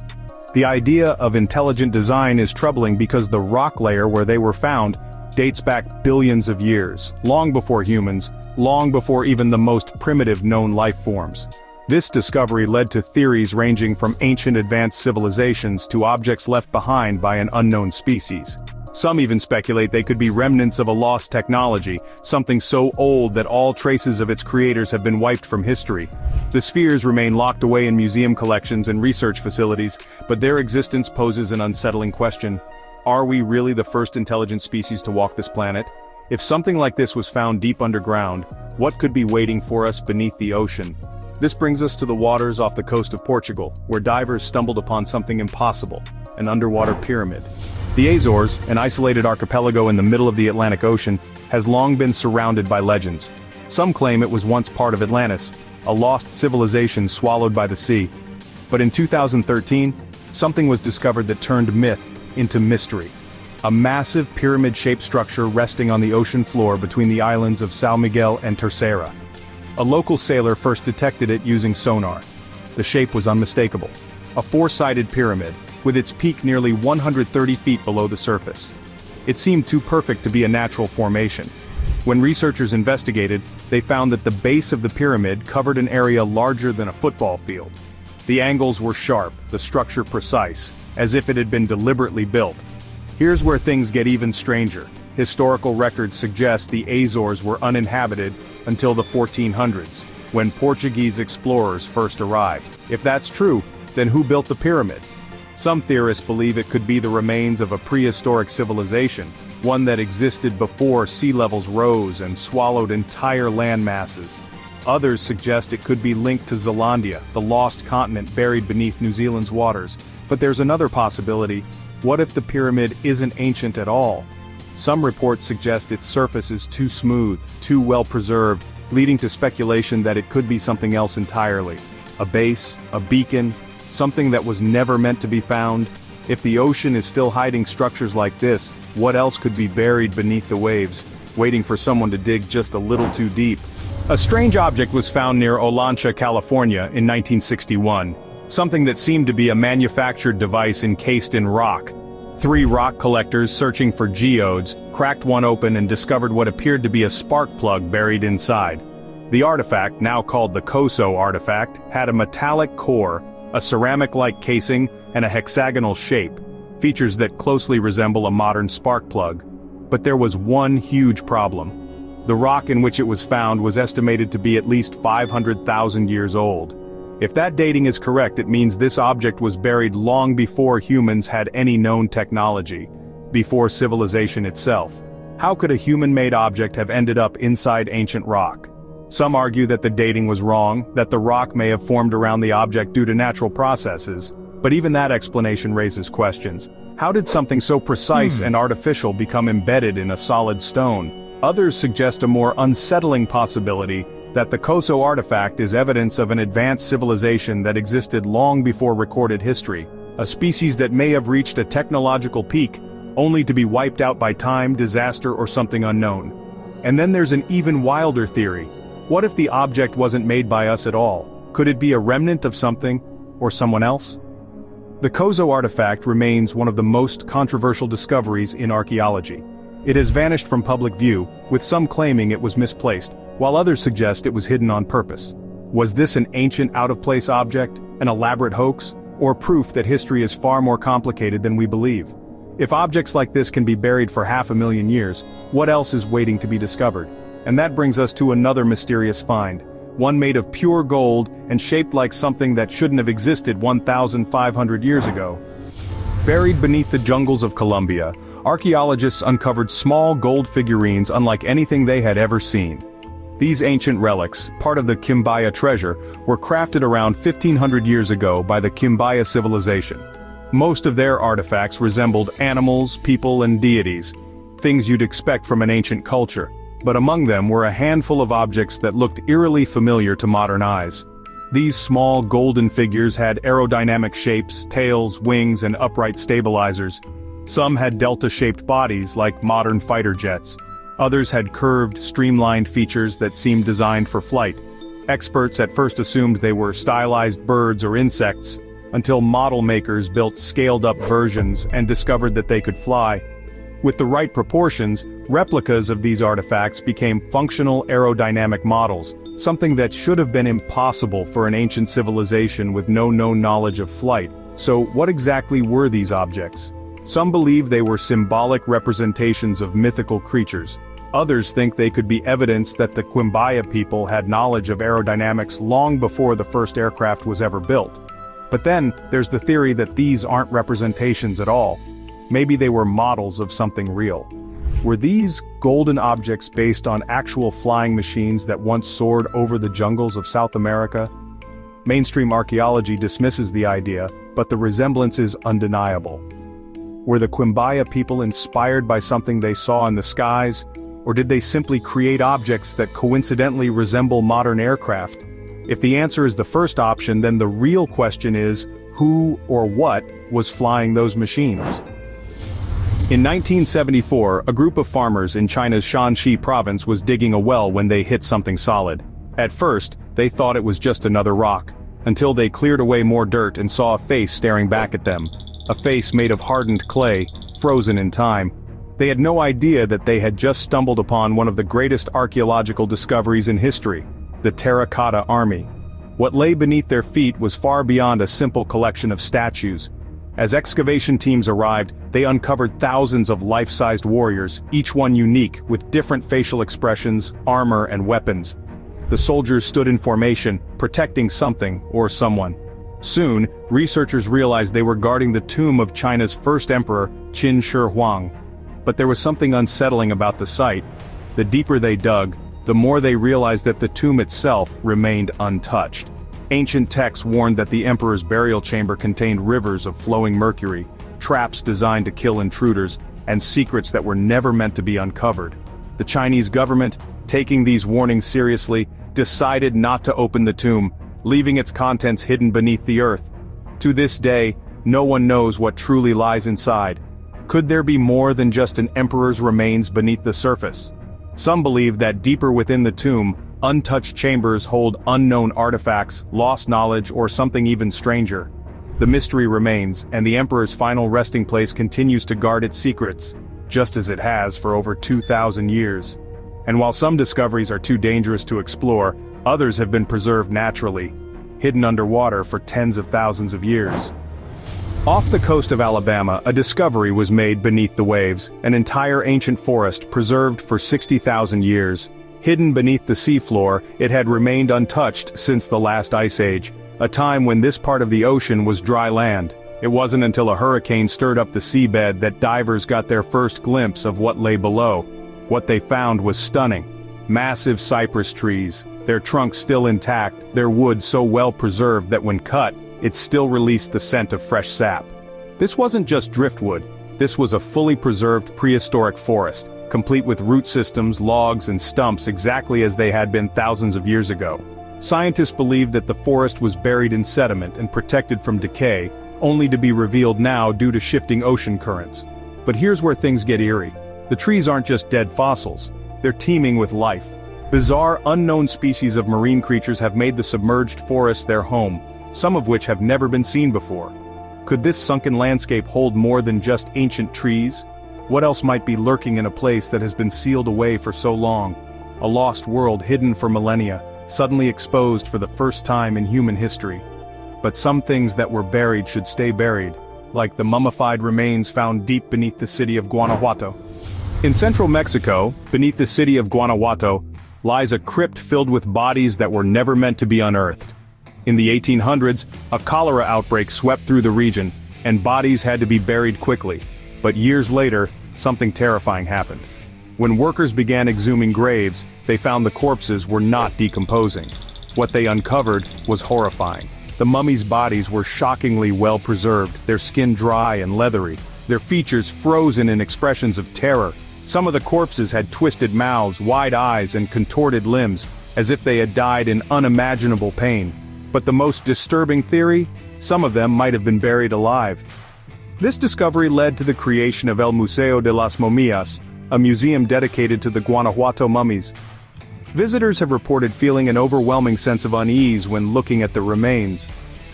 The idea of intelligent design is troubling because the rock layer where they were found dates back billions of years, long before humans, long before even the most primitive known life forms. This discovery led to theories ranging from ancient advanced civilizations to objects left behind by an unknown species. Some even speculate they could be remnants of a lost technology, something so old that all traces of its creators have been wiped from history. The spheres remain locked away in museum collections and research facilities, but their existence poses an unsettling question. Are we really the first intelligent species to walk this planet? If something like this was found deep underground, what could be waiting for us beneath the ocean? This brings us to the waters off the coast of Portugal, where divers stumbled upon something impossible, an underwater pyramid. The Azores, an isolated archipelago in the middle of the Atlantic Ocean, has long been surrounded by legends. Some claim it was once part of Atlantis, a lost civilization swallowed by the sea. But in 2013, something was discovered that turned myth into mystery. A massive pyramid-shaped structure resting on the ocean floor between the islands of São Miguel and Terceira. A local sailor first detected it using sonar. The shape was unmistakable. A four-sided pyramid, with its peak nearly 130 feet below the surface. It seemed too perfect to be a natural formation. When researchers investigated, they found that the base of the pyramid covered an area larger than a football field. The angles were sharp, the structure precise, as if it had been deliberately built. Here's where things get even stranger. Historical records suggest the Azores were uninhabited until the 1400s, when Portuguese explorers first arrived. If that's true, then who built the pyramid? Some theorists believe it could be the remains of a prehistoric civilization, one that existed before sea levels rose and swallowed entire land masses. Others suggest it could be linked to Zealandia, the lost continent buried beneath New Zealand's waters. But there's another possibility. What if the pyramid isn't ancient at all? Some reports suggest its surface is too smooth, too well preserved, leading to speculation that it could be something else entirely. A base, a beacon, something that was never meant to be found. If the ocean is still hiding structures like this, what else could be buried beneath the waves, waiting for someone to dig just a little too deep? A strange object was found near Olancha, California in 1961. Something that seemed to be a manufactured device encased in rock. 3 rock collectors searching for geodes cracked one open and discovered what appeared to be a spark plug buried inside. The artifact, now called the Koso artifact, had a metallic core, a ceramic-like casing, and a hexagonal shape, features that closely resemble a modern spark plug. But there was one huge problem. The rock in which it was found was estimated to be at least 500,000 years old. If that dating is correct, it means this object was buried long before humans had any known technology, before civilization itself. How could a human-made object have ended up inside ancient rock? Some argue that the dating was wrong, that the rock may have formed around the object due to natural processes, but even that explanation raises questions. How did something so precise and artificial become embedded in a solid stone? Others suggest a more unsettling possibility, that the Koso artifact is evidence of an advanced civilization that existed long before recorded history, a species that may have reached a technological peak, only to be wiped out by time, disaster, or something unknown. And then there's an even wilder theory. What if the object wasn't made by us at all? Could it be a remnant of something, or someone else? The Koso artifact remains one of the most controversial discoveries in archaeology. It has vanished from public view, with some claiming it was misplaced, while others suggest it was hidden on purpose. Was this an ancient out-of-place object, an elaborate hoax, or proof that history is far more complicated than we believe? If objects like this can be buried for 500,000 years, what else is waiting to be discovered? And that brings us to another mysterious find, one made of pure gold and shaped like something that shouldn't have existed 1,500 years ago. Buried beneath the jungles of Colombia, archaeologists uncovered small gold figurines unlike anything they had ever seen. These ancient relics, part of the Quimbaya treasure, were crafted around 1500 years ago by the Quimbaya civilization. Most of their artifacts resembled animals, people, and deities, things you'd expect from an ancient culture, but among them were a handful of objects that looked eerily familiar to modern eyes. These small golden figures had aerodynamic shapes, tails, wings, and upright stabilizers. Some had delta-shaped bodies like modern fighter jets. Others had curved, streamlined features that seemed designed for flight. Experts at first assumed they were stylized birds or insects, until model makers built scaled-up versions and discovered that they could fly. With the right proportions, replicas of these artifacts became functional aerodynamic models, something that should have been impossible for an ancient civilization with no known knowledge of flight. So what exactly were these objects? Some believe they were symbolic representations of mythical creatures. Others think they could be evidence that the Quimbaya people had knowledge of aerodynamics long before the first aircraft was ever built. But then, there's the theory that these aren't representations at all. Maybe they were models of something real. Were these golden objects based on actual flying machines that once soared over the jungles of South America? Mainstream archaeology dismisses the idea, but the resemblance is undeniable. Were the Quimbaya people inspired by something they saw in the skies, or did they simply create objects that coincidentally resemble modern aircraft? If the answer is the first option, then the real question is, who or what was flying those machines? In 1974, a group of farmers in China's Shanxi province was digging a well when they hit something solid. At first, they thought it was just another rock, until they cleared away more dirt and saw a face staring back at them. A face made of hardened clay, frozen in time. They had no idea that they had just stumbled upon one of the greatest archaeological discoveries in history, the Terracotta Army. What lay beneath their feet was far beyond a simple collection of statues. As excavation teams arrived, they uncovered thousands of life-sized warriors, each one unique, with different facial expressions, armor, and weapons. The soldiers stood in formation, protecting something or someone. Soon, researchers realized they were guarding the tomb of China's first emperor, Qin Shi Huang. But there was something unsettling about the site. The deeper they dug, the more they realized that the tomb itself remained untouched. Ancient texts warned that the emperor's burial chamber contained rivers of flowing mercury, traps designed to kill intruders, and secrets that were never meant to be uncovered. The Chinese government, taking these warnings seriously, decided not to open the tomb, leaving its contents hidden beneath the earth. To this day, no one knows what truly lies inside. Could there be more than just an emperor's remains beneath the surface? Some believe that deeper within the tomb, untouched chambers hold unknown artifacts, lost knowledge, or something even stranger. The mystery remains, and the Emperor's final resting place continues to guard its secrets, just as it has for over 2,000 years. And while some discoveries are too dangerous to explore, others have been preserved naturally, hidden underwater for tens of thousands of years. Off the coast of Alabama, a discovery was made beneath the waves, an entire ancient forest preserved for 60,000 years. Hidden beneath the seafloor, it had remained untouched since the last ice age, a time when this part of the ocean was dry land. It wasn't until a hurricane stirred up the seabed that divers got their first glimpse of what lay below. What they found was stunning. Massive cypress trees, their trunks still intact, their wood so well preserved that when cut, it still released the scent of fresh sap. This wasn't just driftwood, this was a fully preserved prehistoric forest, complete with root systems, logs, and stumps exactly as they had been thousands of years ago. Scientists believed that the forest was buried in sediment and protected from decay, only to be revealed now due to shifting ocean currents. But here's where things get eerie. The trees aren't just dead fossils, they're teeming with life. Bizarre, unknown species of marine creatures have made the submerged forest their home, some of which have never been seen before. Could this sunken landscape hold more than just ancient trees? What else might be lurking in a place that has been sealed away for so long? A lost world hidden for millennia, suddenly exposed for the first time in human history. But some things that were buried should stay buried, like the mummified remains found deep beneath the city of Guanajuato. In central Mexico, beneath the city of Guanajuato, lies a crypt filled with bodies that were never meant to be unearthed. In the 1800s, a cholera outbreak swept through the region, and bodies had to be buried quickly. But years later, something terrifying happened. When workers began exhuming graves, they found the corpses were not decomposing. What they uncovered was horrifying. The mummies' bodies were shockingly well preserved, their skin dry and leathery, their features frozen in expressions of terror. Some of the corpses had twisted mouths, wide eyes, and contorted limbs, as if they had died in unimaginable pain. But the most disturbing theory? Some of them might have been buried alive. This discovery led to the creation of El Museo de las Momias, a museum dedicated to the Guanajuato mummies. Visitors have reported feeling an overwhelming sense of unease when looking at the remains.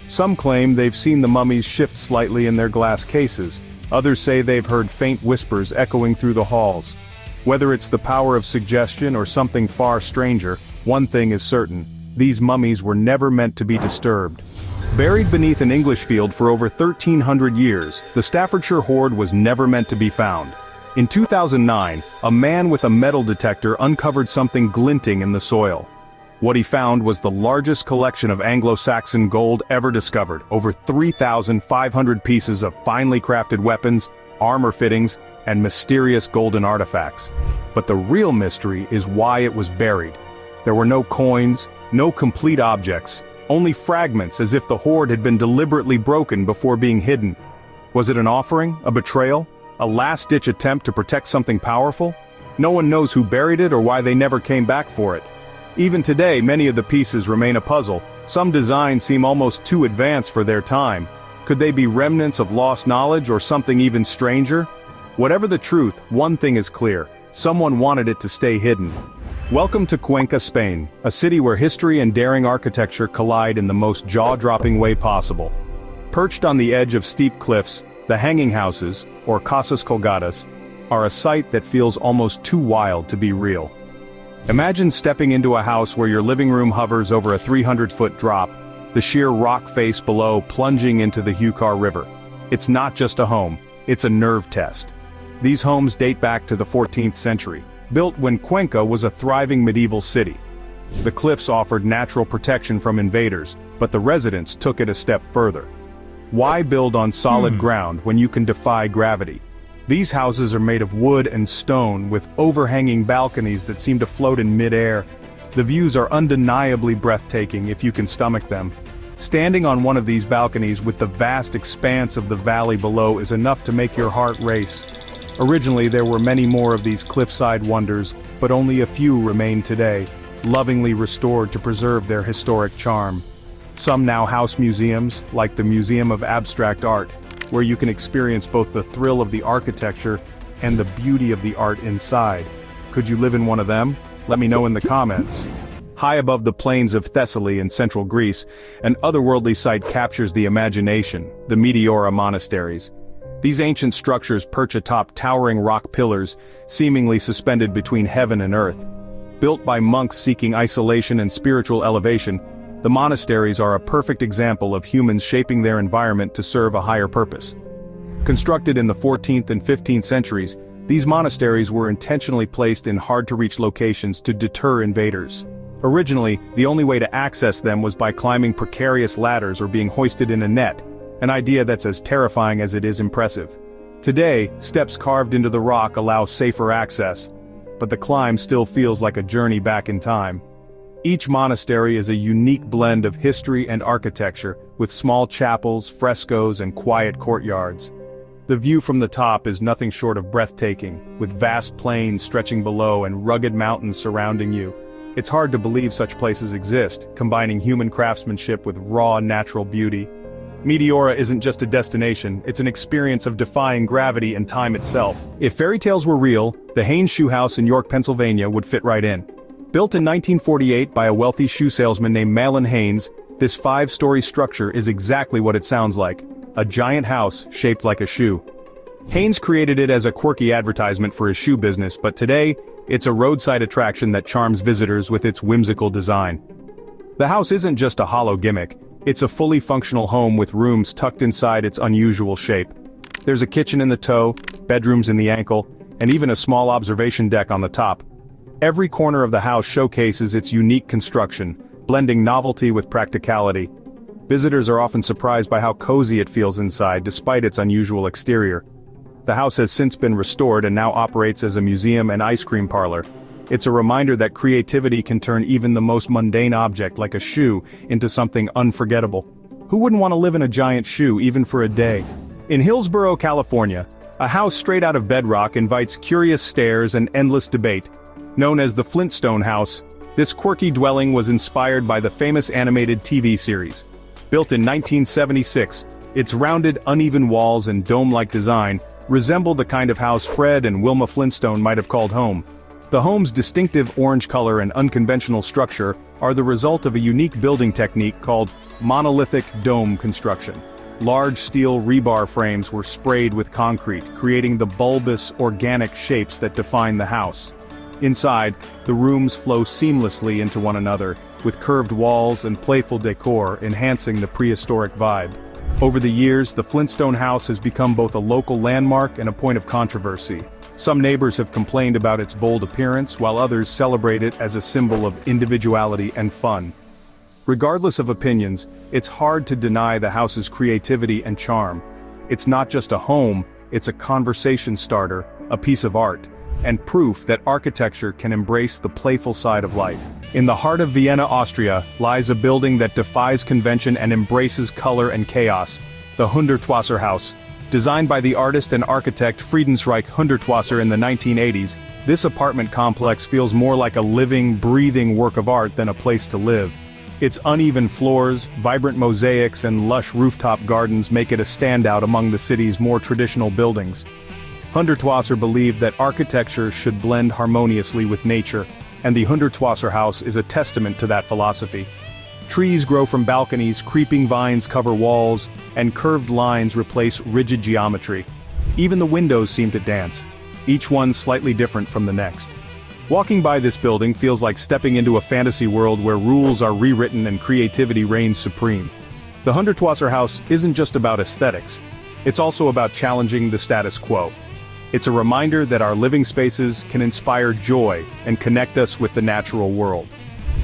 Some claim they've seen the mummies shift slightly in their glass cases. Others say they've heard faint whispers echoing through the halls. Whether it's the power of suggestion or something far stranger, one thing is certain: these mummies were never meant to be disturbed. Buried beneath an English field for over 1,300 years, the Staffordshire hoard was never meant to be found. In 2009, a man with a metal detector uncovered something glinting in the soil. What he found was the largest collection of Anglo-Saxon gold ever discovered, over 3,500 pieces of finely crafted weapons, armor fittings, and mysterious golden artifacts. But the real mystery is why it was buried. There were no coins, no complete objects, only fragments as if the hoard had been deliberately broken before being hidden. Was it an offering, a betrayal, a last-ditch attempt to protect something powerful? No one knows who buried it or why they never came back for it. Even today, many of the pieces remain a puzzle. Some designs seem almost too advanced for their time. Could they be remnants of lost knowledge or something even stranger? Whatever the truth, one thing is clear: someone wanted it to stay hidden. Welcome to Cuenca, Spain, a city where history and daring architecture collide in the most jaw-dropping way possible. Perched on the edge of steep cliffs, the hanging houses, or casas colgadas, are a sight that feels almost too wild to be real. Imagine stepping into a house where your living room hovers over a 300-foot drop, the sheer rock face below plunging into the Hucar River. It's not just a home, it's a nerve test. These homes date back to the 14th century, built when Cuenca was a thriving medieval city. The cliffs offered natural protection from invaders, but the residents took it a step further. Why build on solid ground when you can defy gravity? These houses are made of wood and stone with overhanging balconies that seem to float in mid-air. The views are undeniably breathtaking if you can stomach them. Standing on one of these balconies with the vast expanse of the valley below is enough to make your heart race. Originally there were many more of these cliffside wonders, but only a few remain today, lovingly restored to preserve their historic charm. Some now house museums, like the Museum of Abstract Art, where you can experience both the thrill of the architecture and the beauty of the art inside. Could you live in one of them? Let me know in the comments. High above the plains of Thessaly in central Greece, an otherworldly sight captures the imagination, the Meteora monasteries. These ancient structures perch atop towering rock pillars, seemingly suspended between heaven and earth. Built by monks seeking isolation and spiritual elevation, the monasteries are a perfect example of humans shaping their environment to serve a higher purpose. Constructed in the 14th and 15th centuries, these monasteries were intentionally placed in hard-to-reach locations to deter invaders. Originally, the only way to access them was by climbing precarious ladders or being hoisted in a net, an idea that's as terrifying as it is impressive. Today, steps carved into the rock allow safer access, but the climb still feels like a journey back in time. Each monastery is a unique blend of history and architecture, with small chapels, frescoes, and quiet courtyards. The view from the top is nothing short of breathtaking, with vast plains stretching below and rugged mountains surrounding you. It's hard to believe such places exist, combining human craftsmanship with raw natural beauty. Meteora isn't just a destination, it's an experience of defying gravity and time itself. If fairy tales were real, the Haynes Shoe House in York, Pennsylvania would fit right in. Built in 1948 by a wealthy shoe salesman named Malin Haynes, this 5-story structure is exactly what it sounds like, a giant house shaped like a shoe. Haynes created it as a quirky advertisement for his shoe business, but today, it's a roadside attraction that charms visitors with its whimsical design. The house isn't just a hollow gimmick, it's a fully functional home with rooms tucked inside its unusual shape. There's a kitchen in the toe, bedrooms in the ankle, and even a small observation deck on the top. Every corner of the house showcases its unique construction, blending novelty with practicality. Visitors are often surprised by how cozy it feels inside despite its unusual exterior. The house has since been restored and now operates as a museum and ice cream parlor. It's a reminder that creativity can turn even the most mundane object like a shoe into something unforgettable. Who wouldn't want to live in a giant shoe even for a day? In Hillsborough, California, a house straight out of bedrock invites curious stares and endless debate. Known as the Flintstone House, this quirky dwelling was inspired by the famous animated TV series. Built in 1976, its rounded, uneven walls and dome-like design resemble the kind of house Fred and Wilma Flintstone might have called home. The home's distinctive orange color and unconventional structure are the result of a unique building technique called monolithic dome construction. Large steel rebar frames were sprayed with concrete, creating the bulbous, organic shapes that define the house. Inside, the rooms flow seamlessly into one another, with curved walls and playful decor enhancing the prehistoric vibe. Over the years, the Flintstone House has become both a local landmark and a point of controversy. Some neighbors have complained about its bold appearance, while others celebrate it as a symbol of individuality and fun. Regardless of opinions, it's hard to deny the house's creativity and charm. It's not just a home, it's a conversation starter, a piece of art, and proof that architecture can embrace the playful side of life. In the heart of Vienna, Austria, lies a building that defies convention and embraces color and chaos, the Hundertwasser House. Designed by the artist and architect Friedensreich Hundertwasser in the 1980s, this apartment complex feels more like a living, breathing work of art than a place to live. Its uneven floors, vibrant mosaics and lush rooftop gardens make it a standout among the city's more traditional buildings. Hundertwasser believed that architecture should blend harmoniously with nature, and the Hundertwasser House is a testament to that philosophy. Trees grow from balconies, creeping vines cover walls, and curved lines replace rigid geometry. Even the windows seem to dance, each one slightly different from the next. Walking by this building feels like stepping into a fantasy world where rules are rewritten and creativity reigns supreme. The Hundertwasser House isn't just about aesthetics, it's also about challenging the status quo. It's a reminder that our living spaces can inspire joy and connect us with the natural world.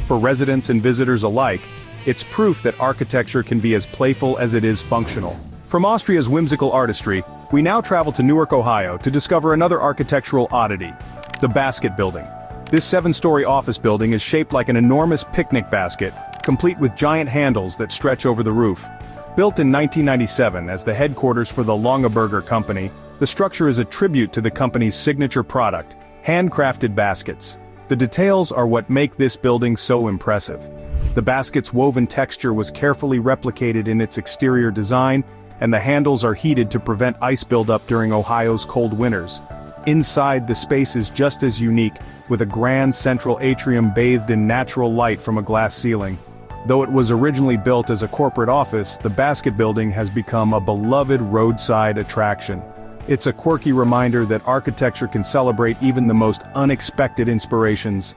For residents and visitors alike, it's proof that architecture can be as playful as it is functional. From Austria's whimsical artistry, we now travel to Newark, Ohio to discover another architectural oddity, the Basket Building. This 7-story office building is shaped like an enormous picnic basket, complete with giant handles that stretch over the roof. Built in 1997 as the headquarters for the Longaberger Company, the structure is a tribute to the company's signature product, handcrafted baskets. The details are what make this building so impressive. The basket's woven texture was carefully replicated in its exterior design, and the handles are heated to prevent ice buildup during Ohio's cold winters. Inside, the space is just as unique, with a grand central atrium bathed in natural light from a glass ceiling. Though it was originally built as a corporate office, the basket building has become a beloved roadside attraction. It's a quirky reminder that architecture can celebrate even the most unexpected inspirations.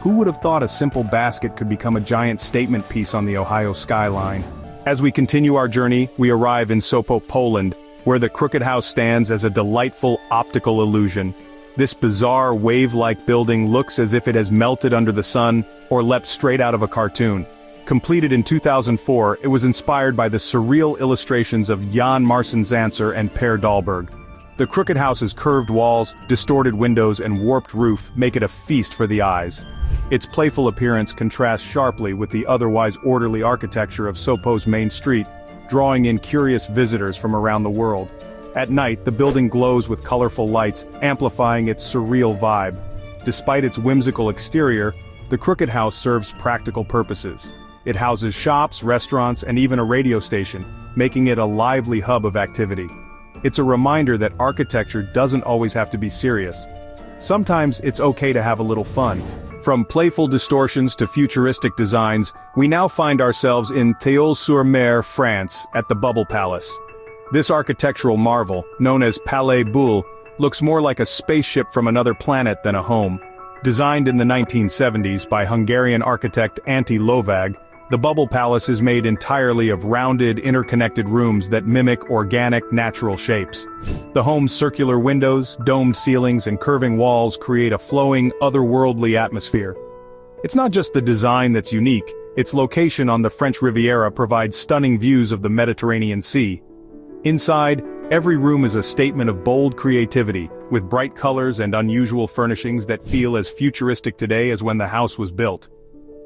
Who would have thought a simple basket could become a giant statement piece on the Ohio skyline? As we continue our journey, we arrive in Opaque, Poland, where the Crooked House stands as a delightful optical illusion. This bizarre wave-like building looks as if it has melted under the sun or leapt straight out of a cartoon. Completed in 2004, it was inspired by the surreal illustrations of Jan Marcin Zancer and Per Dahlberg. The Crooked House's curved walls, distorted windows and warped roof make it a feast for the eyes. Its playful appearance contrasts sharply with the otherwise orderly architecture of Sopo's main street, drawing in curious visitors from around the world. At night, the building glows with colorful lights, amplifying its surreal vibe. Despite its whimsical exterior, the Crooked House serves practical purposes. It houses shops, restaurants, and even a radio station, making it a lively hub of activity. It's a reminder that architecture doesn't always have to be serious. Sometimes it's okay to have a little fun. From playful distortions to futuristic designs, we now find ourselves in Théoule-sur-Mer, France, at the Bubble Palace. This architectural marvel, known as Palais Boulle, looks more like a spaceship from another planet than a home. Designed in the 1970s by Hungarian architect Antti Lovag, the Bubble Palace is made entirely of rounded, interconnected rooms that mimic organic, natural shapes. The home's circular windows, domed ceilings, and curving walls create a flowing, otherworldly atmosphere. It's not just the design that's unique, its location on the French Riviera provides stunning views of the Mediterranean Sea. Inside, every room is a statement of bold creativity, with bright colors and unusual furnishings that feel as futuristic today as when the house was built.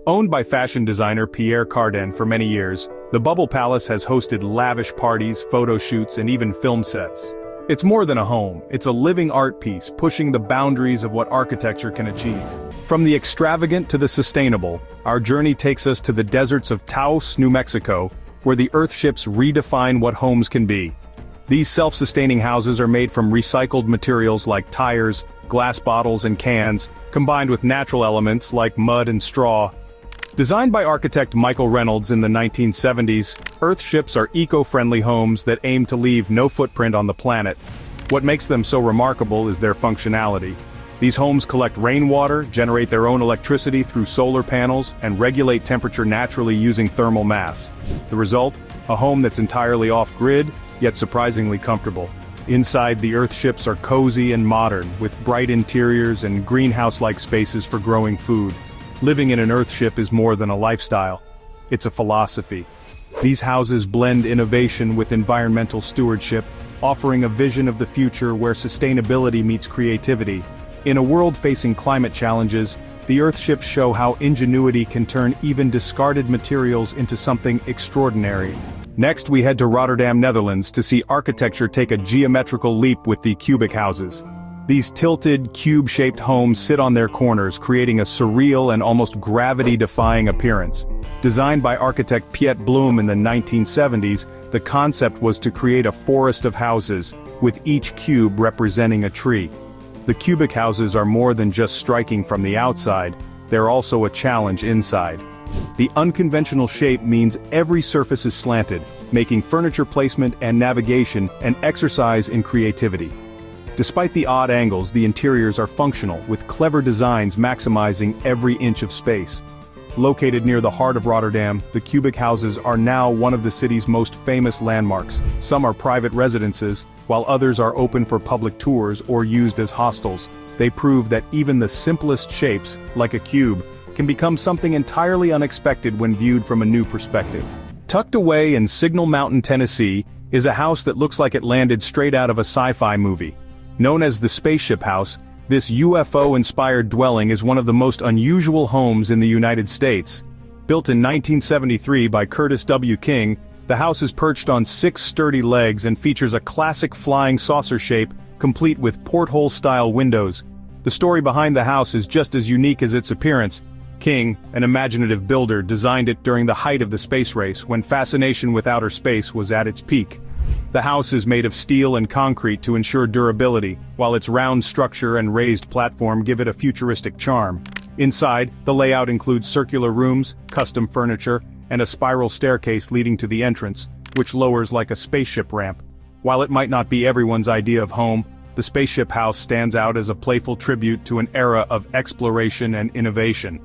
Owned by fashion designer Pierre Cardin for many years, the Bubble Palace has hosted lavish parties, photo shoots, and even film sets. It's more than a home, it's a living art piece pushing the boundaries of what architecture can achieve. From the extravagant to the sustainable, our journey takes us to the deserts of Taos, New Mexico, where the earthships redefine what homes can be. These self-sustaining houses are made from recycled materials like tires, glass bottles, and cans, combined with natural elements like mud and straw. Designed by architect Michael Reynolds in the 1970s, earthships are eco-friendly homes that aim to leave no footprint on the planet. What makes them so remarkable is their functionality. These homes collect rainwater, generate their own electricity through solar panels, and regulate temperature naturally using thermal mass. The result? A home that's entirely off-grid, yet surprisingly comfortable. Inside, the earthships are cozy and modern, with bright interiors and greenhouse-like spaces for growing food. Living in an earthship is more than a lifestyle. It's a philosophy. These houses blend innovation with environmental stewardship, offering a vision of the future where sustainability meets creativity. In a world facing climate challenges, the earthships show how ingenuity can turn even discarded materials into something extraordinary. Next, we head to Rotterdam, Netherlands to see architecture take a geometrical leap with the cubic houses. These tilted, cube-shaped homes sit on their corners, creating a surreal and almost gravity-defying appearance. Designed by architect Piet Bloem in the 1970s, the concept was to create a forest of houses, with each cube representing a tree. The cubic houses are more than just striking from the outside, they're also a challenge inside. The unconventional shape means every surface is slanted, making furniture placement and navigation an exercise in creativity. Despite the odd angles, the interiors are functional, with clever designs maximizing every inch of space. Located near the heart of Rotterdam, the cubic houses are now one of the city's most famous landmarks. Some are private residences, while others are open for public tours or used as hostels. They prove that even the simplest shapes, like a cube, can become something entirely unexpected when viewed from a new perspective. Tucked away in Signal Mountain, Tennessee, is a house that looks like it landed straight out of a sci-fi movie. Known as the Spaceship House, this UFO-inspired dwelling is one of the most unusual homes in the United States. Built in 1973 by Curtis W. King, the house is perched on 6 sturdy legs and features a classic flying saucer shape, complete with porthole-style windows. The story behind the house is just as unique as its appearance. King, an imaginative builder, designed it during the height of the space race, when fascination with outer space was at its peak. The house is made of steel and concrete to ensure durability, while its round structure and raised platform give it a futuristic charm. Inside, the layout includes circular rooms, custom furniture, and a spiral staircase leading to the entrance, which lowers like a spaceship ramp. While it might not be everyone's idea of home, the spaceship house stands out as a playful tribute to an era of exploration and innovation.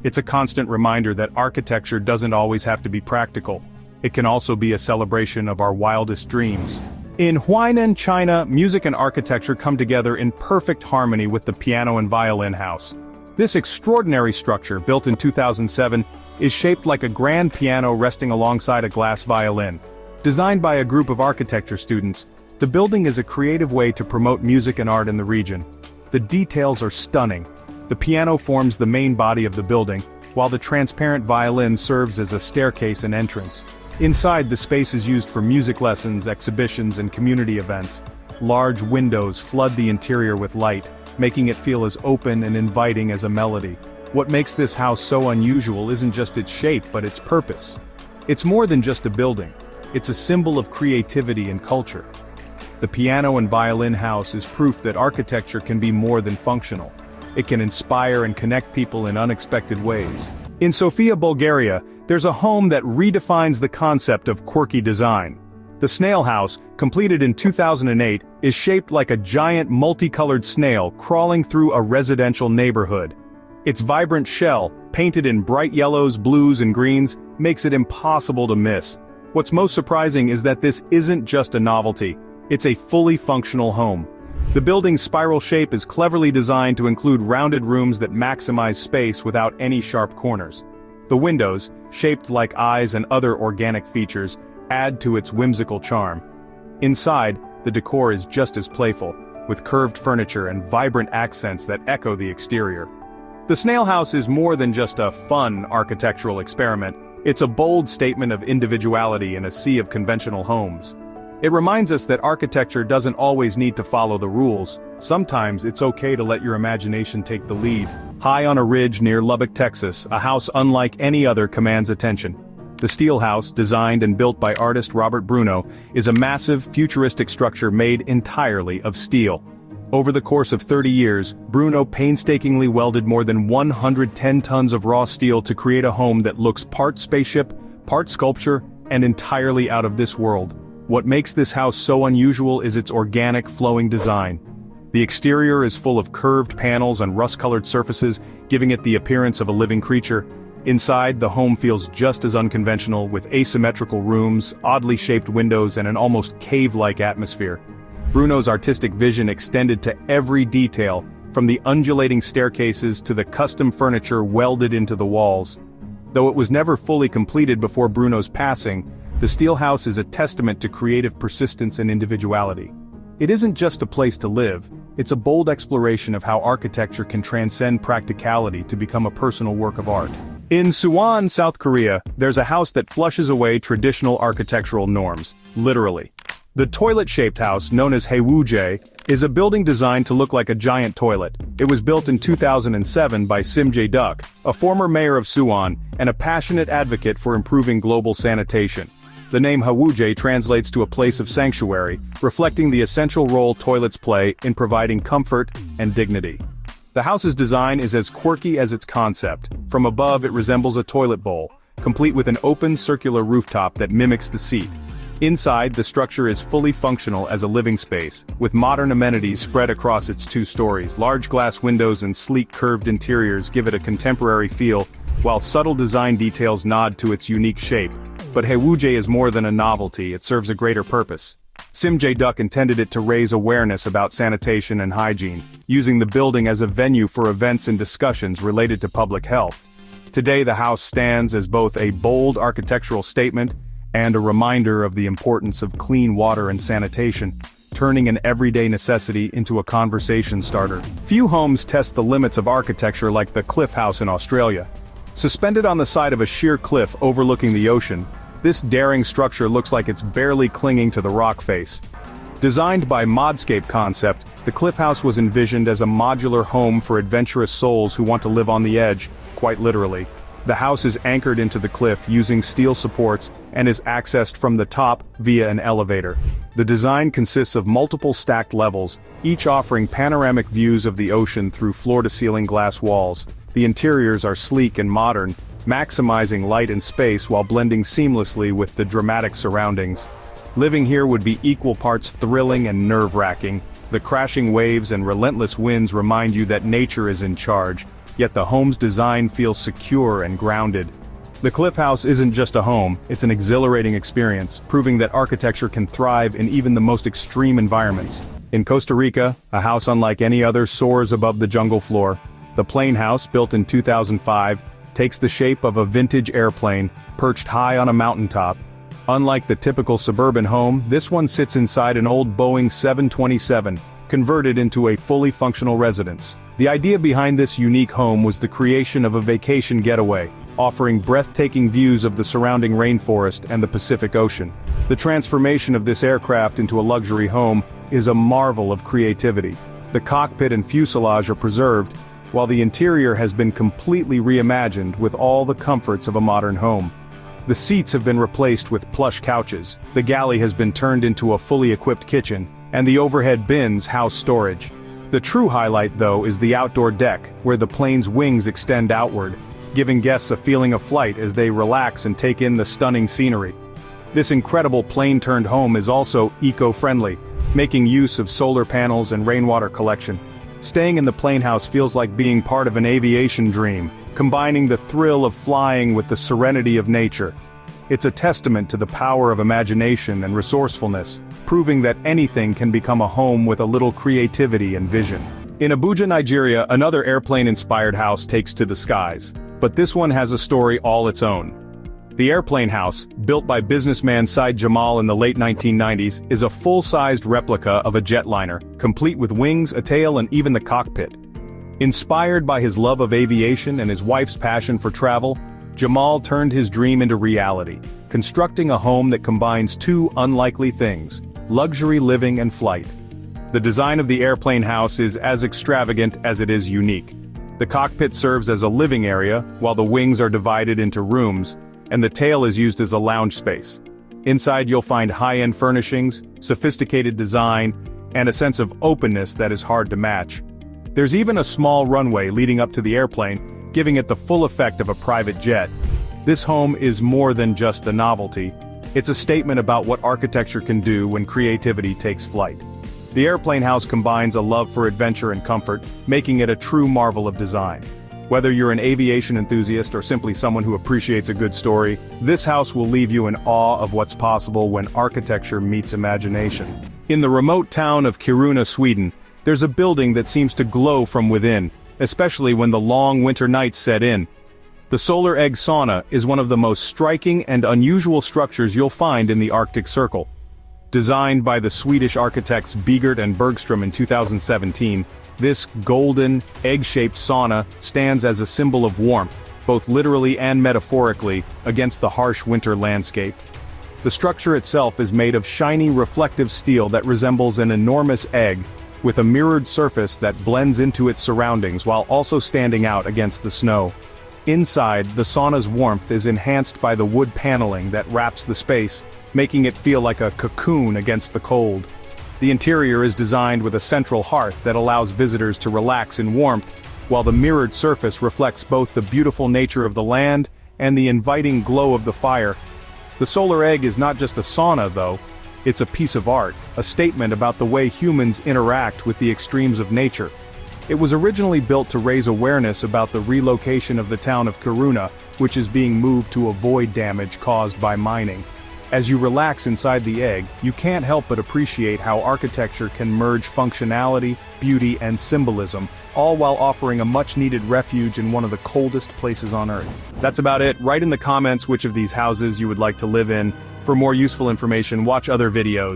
It's a constant reminder that architecture doesn't always have to be practical. It can also be a celebration of our wildest dreams. In Huainan, China, music and architecture come together in perfect harmony with the piano and violin house. This extraordinary structure, built in 2007, is shaped like a grand piano resting alongside a glass violin. Designed by a group of architecture students, the building is a creative way to promote music and art in the region. The details are stunning. The piano forms the main body of the building, while the transparent violin serves as a staircase and entrance. Inside, the space is used for music lessons, exhibitions, and community events. Large windows flood the interior with light, making it feel as open and inviting as a melody. What makes this house so unusual isn't just its shape but its purpose. It's more than just a building. It's a symbol of creativity and culture. The piano and violin house is proof that architecture can be more than functional. It can inspire and connect people in unexpected ways. In Sofia, Bulgaria, there's a home that redefines the concept of quirky design. The snail house, completed in 2008, is shaped like a giant multicolored snail crawling through a residential neighborhood. Its vibrant shell, painted in bright yellows, blues, and greens, makes it impossible to miss. What's most surprising is that this isn't just a novelty, it's a fully functional home. The building's spiral shape is cleverly designed to include rounded rooms that maximize space without any sharp corners. The windows, shaped like eyes and other organic features, add to its whimsical charm. Inside, the decor is just as playful, with curved furniture and vibrant accents that echo the exterior. The snail house is more than just a fun architectural experiment, it's a bold statement of individuality in a sea of conventional homes. It reminds us that architecture doesn't always need to follow the rules. Sometimes it's okay to let your imagination take the lead. High on a ridge near Lubbock, Texas, a house unlike any other commands attention. The Steel House, designed and built by artist Robert Bruno, is a massive, futuristic structure made entirely of steel. Over the course of 30 years, Bruno painstakingly welded more than 110 tons of raw steel to create a home that looks part spaceship, part sculpture, and entirely out of this world. What makes this house so unusual is its organic, flowing design. The exterior is full of curved panels and rust-colored surfaces, giving it the appearance of a living creature. Inside, the home feels just as unconventional, with asymmetrical rooms, oddly shaped windows, and an almost cave-like atmosphere. Bruno's artistic vision extended to every detail, from the undulating staircases to the custom furniture welded into the walls. Though it was never fully completed before Bruno's passing, the Steel House is a testament to creative persistence and individuality. It isn't just a place to live, it's a bold exploration of how architecture can transcend practicality to become a personal work of art. In Suwon, South Korea, there's a house that flushes away traditional architectural norms, literally. The toilet-shaped house, known as Haewoojae, is a building designed to look like a giant toilet. It was built in 2007 by Sim Jae-duk, a former mayor of Suwon, and a passionate advocate for improving global sanitation. The name Haewoojae translates to a place of sanctuary, reflecting the essential role toilets play in providing comfort and dignity. The house's design is as quirky as its concept. From above, it resembles a toilet bowl, complete with an open circular rooftop that mimics the seat. Inside, the structure is fully functional as a living space, with modern amenities spread across its 2 stories. Large glass windows and sleek curved interiors give it a contemporary feel, while subtle design details nod to its unique shape. But Haewoojae is more than a novelty, it serves a greater purpose. Sim Jae-duk intended it to raise awareness about sanitation and hygiene, using the building as a venue for events and discussions related to public health. Today the house stands as both a bold architectural statement and a reminder of the importance of clean water and sanitation, turning an everyday necessity into a conversation starter. Few homes test the limits of architecture like the Cliff House in Australia. Suspended on the side of a sheer cliff overlooking the ocean, this daring structure looks like it's barely clinging to the rock face. Designed by Modscape Concept, the Cliff House was envisioned as a modular home for adventurous souls who want to live on the edge, quite literally. The house is anchored into the cliff using steel supports and is accessed from the top via an elevator. The design consists of multiple stacked levels, each offering panoramic views of the ocean through floor-to-ceiling glass walls. The interiors are sleek and modern, maximizing light and space while blending seamlessly with the dramatic surroundings. Living here would be equal parts thrilling and nerve-wracking. The crashing waves and relentless winds remind you that nature is in charge, yet the home's design feels secure and grounded. The Cliff House isn't just a home, it's an exhilarating experience, proving that architecture can thrive in even the most extreme environments. In Costa Rica, a house unlike any other soars above the jungle floor. The Plain House, built in 2005, takes the shape of a vintage airplane, perched high on a mountaintop. Unlike the typical suburban home, this one sits inside an old Boeing 727, converted into a fully functional residence. The idea behind this unique home was the creation of a vacation getaway, offering breathtaking views of the surrounding rainforest and the Pacific Ocean. The transformation of this aircraft into a luxury home is a marvel of creativity. The cockpit and fuselage are preserved, while the interior has been completely reimagined with all the comforts of a modern home. The seats have been replaced with plush couches, the galley has been turned into a fully equipped kitchen, and the overhead bins house storage. The true highlight, though, is the outdoor deck, where the plane's wings extend outward, giving guests a feeling of flight as they relax and take in the stunning scenery. This incredible plane-turned home is also eco-friendly, making use of solar panels and rainwater collection. Staying in the Plain House feels like being part of an aviation dream, combining the thrill of flying with the serenity of nature. It's a testament to the power of imagination and resourcefulness, proving that anything can become a home with a little creativity and vision. In Abuja, Nigeria, another airplane-inspired house takes to the skies, but this one has a story all its own. The Airplane House, built by businessman Said Jamal in the late 1990s, is a full-sized replica of a jetliner, complete with wings, a tail, and even the cockpit. Inspired by his love of aviation and his wife's passion for travel, Jamal turned his dream into reality, constructing a home that combines two unlikely things: luxury living and flight. The design of the Airplane House is as extravagant as it is unique. The cockpit serves as a living area, while the wings are divided into rooms, and the tail is used as a lounge space. Inside you'll find high-end furnishings, sophisticated design, and a sense of openness that is hard to match. There's even a small runway leading up to the airplane, giving it the full effect of a private jet. This home is more than just a novelty. It's a statement about what architecture can do when creativity takes flight. The Airplane House combines a love for adventure and comfort, making it a true marvel of design. Whether you're an aviation enthusiast or simply someone who appreciates a good story, this house will leave you in awe of what's possible when architecture meets imagination. In the remote town of Kiruna, Sweden, there's a building that seems to glow from within, especially when the long winter nights set in. The Solar Egg Sauna is one of the most striking and unusual structures you'll find in the Arctic Circle. Designed by the Swedish architects Bigert and Bergström in 2017, this golden, egg-shaped sauna stands as a symbol of warmth, both literally and metaphorically, against the harsh winter landscape. The structure itself is made of shiny reflective steel that resembles an enormous egg, with a mirrored surface that blends into its surroundings while also standing out against the snow. Inside, the sauna's warmth is enhanced by the wood paneling that wraps the space, making it feel like a cocoon against the cold. The interior is designed with a central hearth that allows visitors to relax in warmth, while the mirrored surface reflects both the beautiful nature of the land and the inviting glow of the fire. The solar egg is not just a sauna, though. It's a piece of art, a statement about the way humans interact with the extremes of nature. It was originally built to raise awareness about the relocation of the town of Kiruna, which is being moved to avoid damage caused by mining. As you relax inside the egg, you can't help but appreciate how architecture can merge functionality, beauty, and symbolism, all while offering a much-needed refuge in one of the coldest places on Earth. That's about it. Write in the comments which of these houses you would like to live in. For more useful information, watch other videos.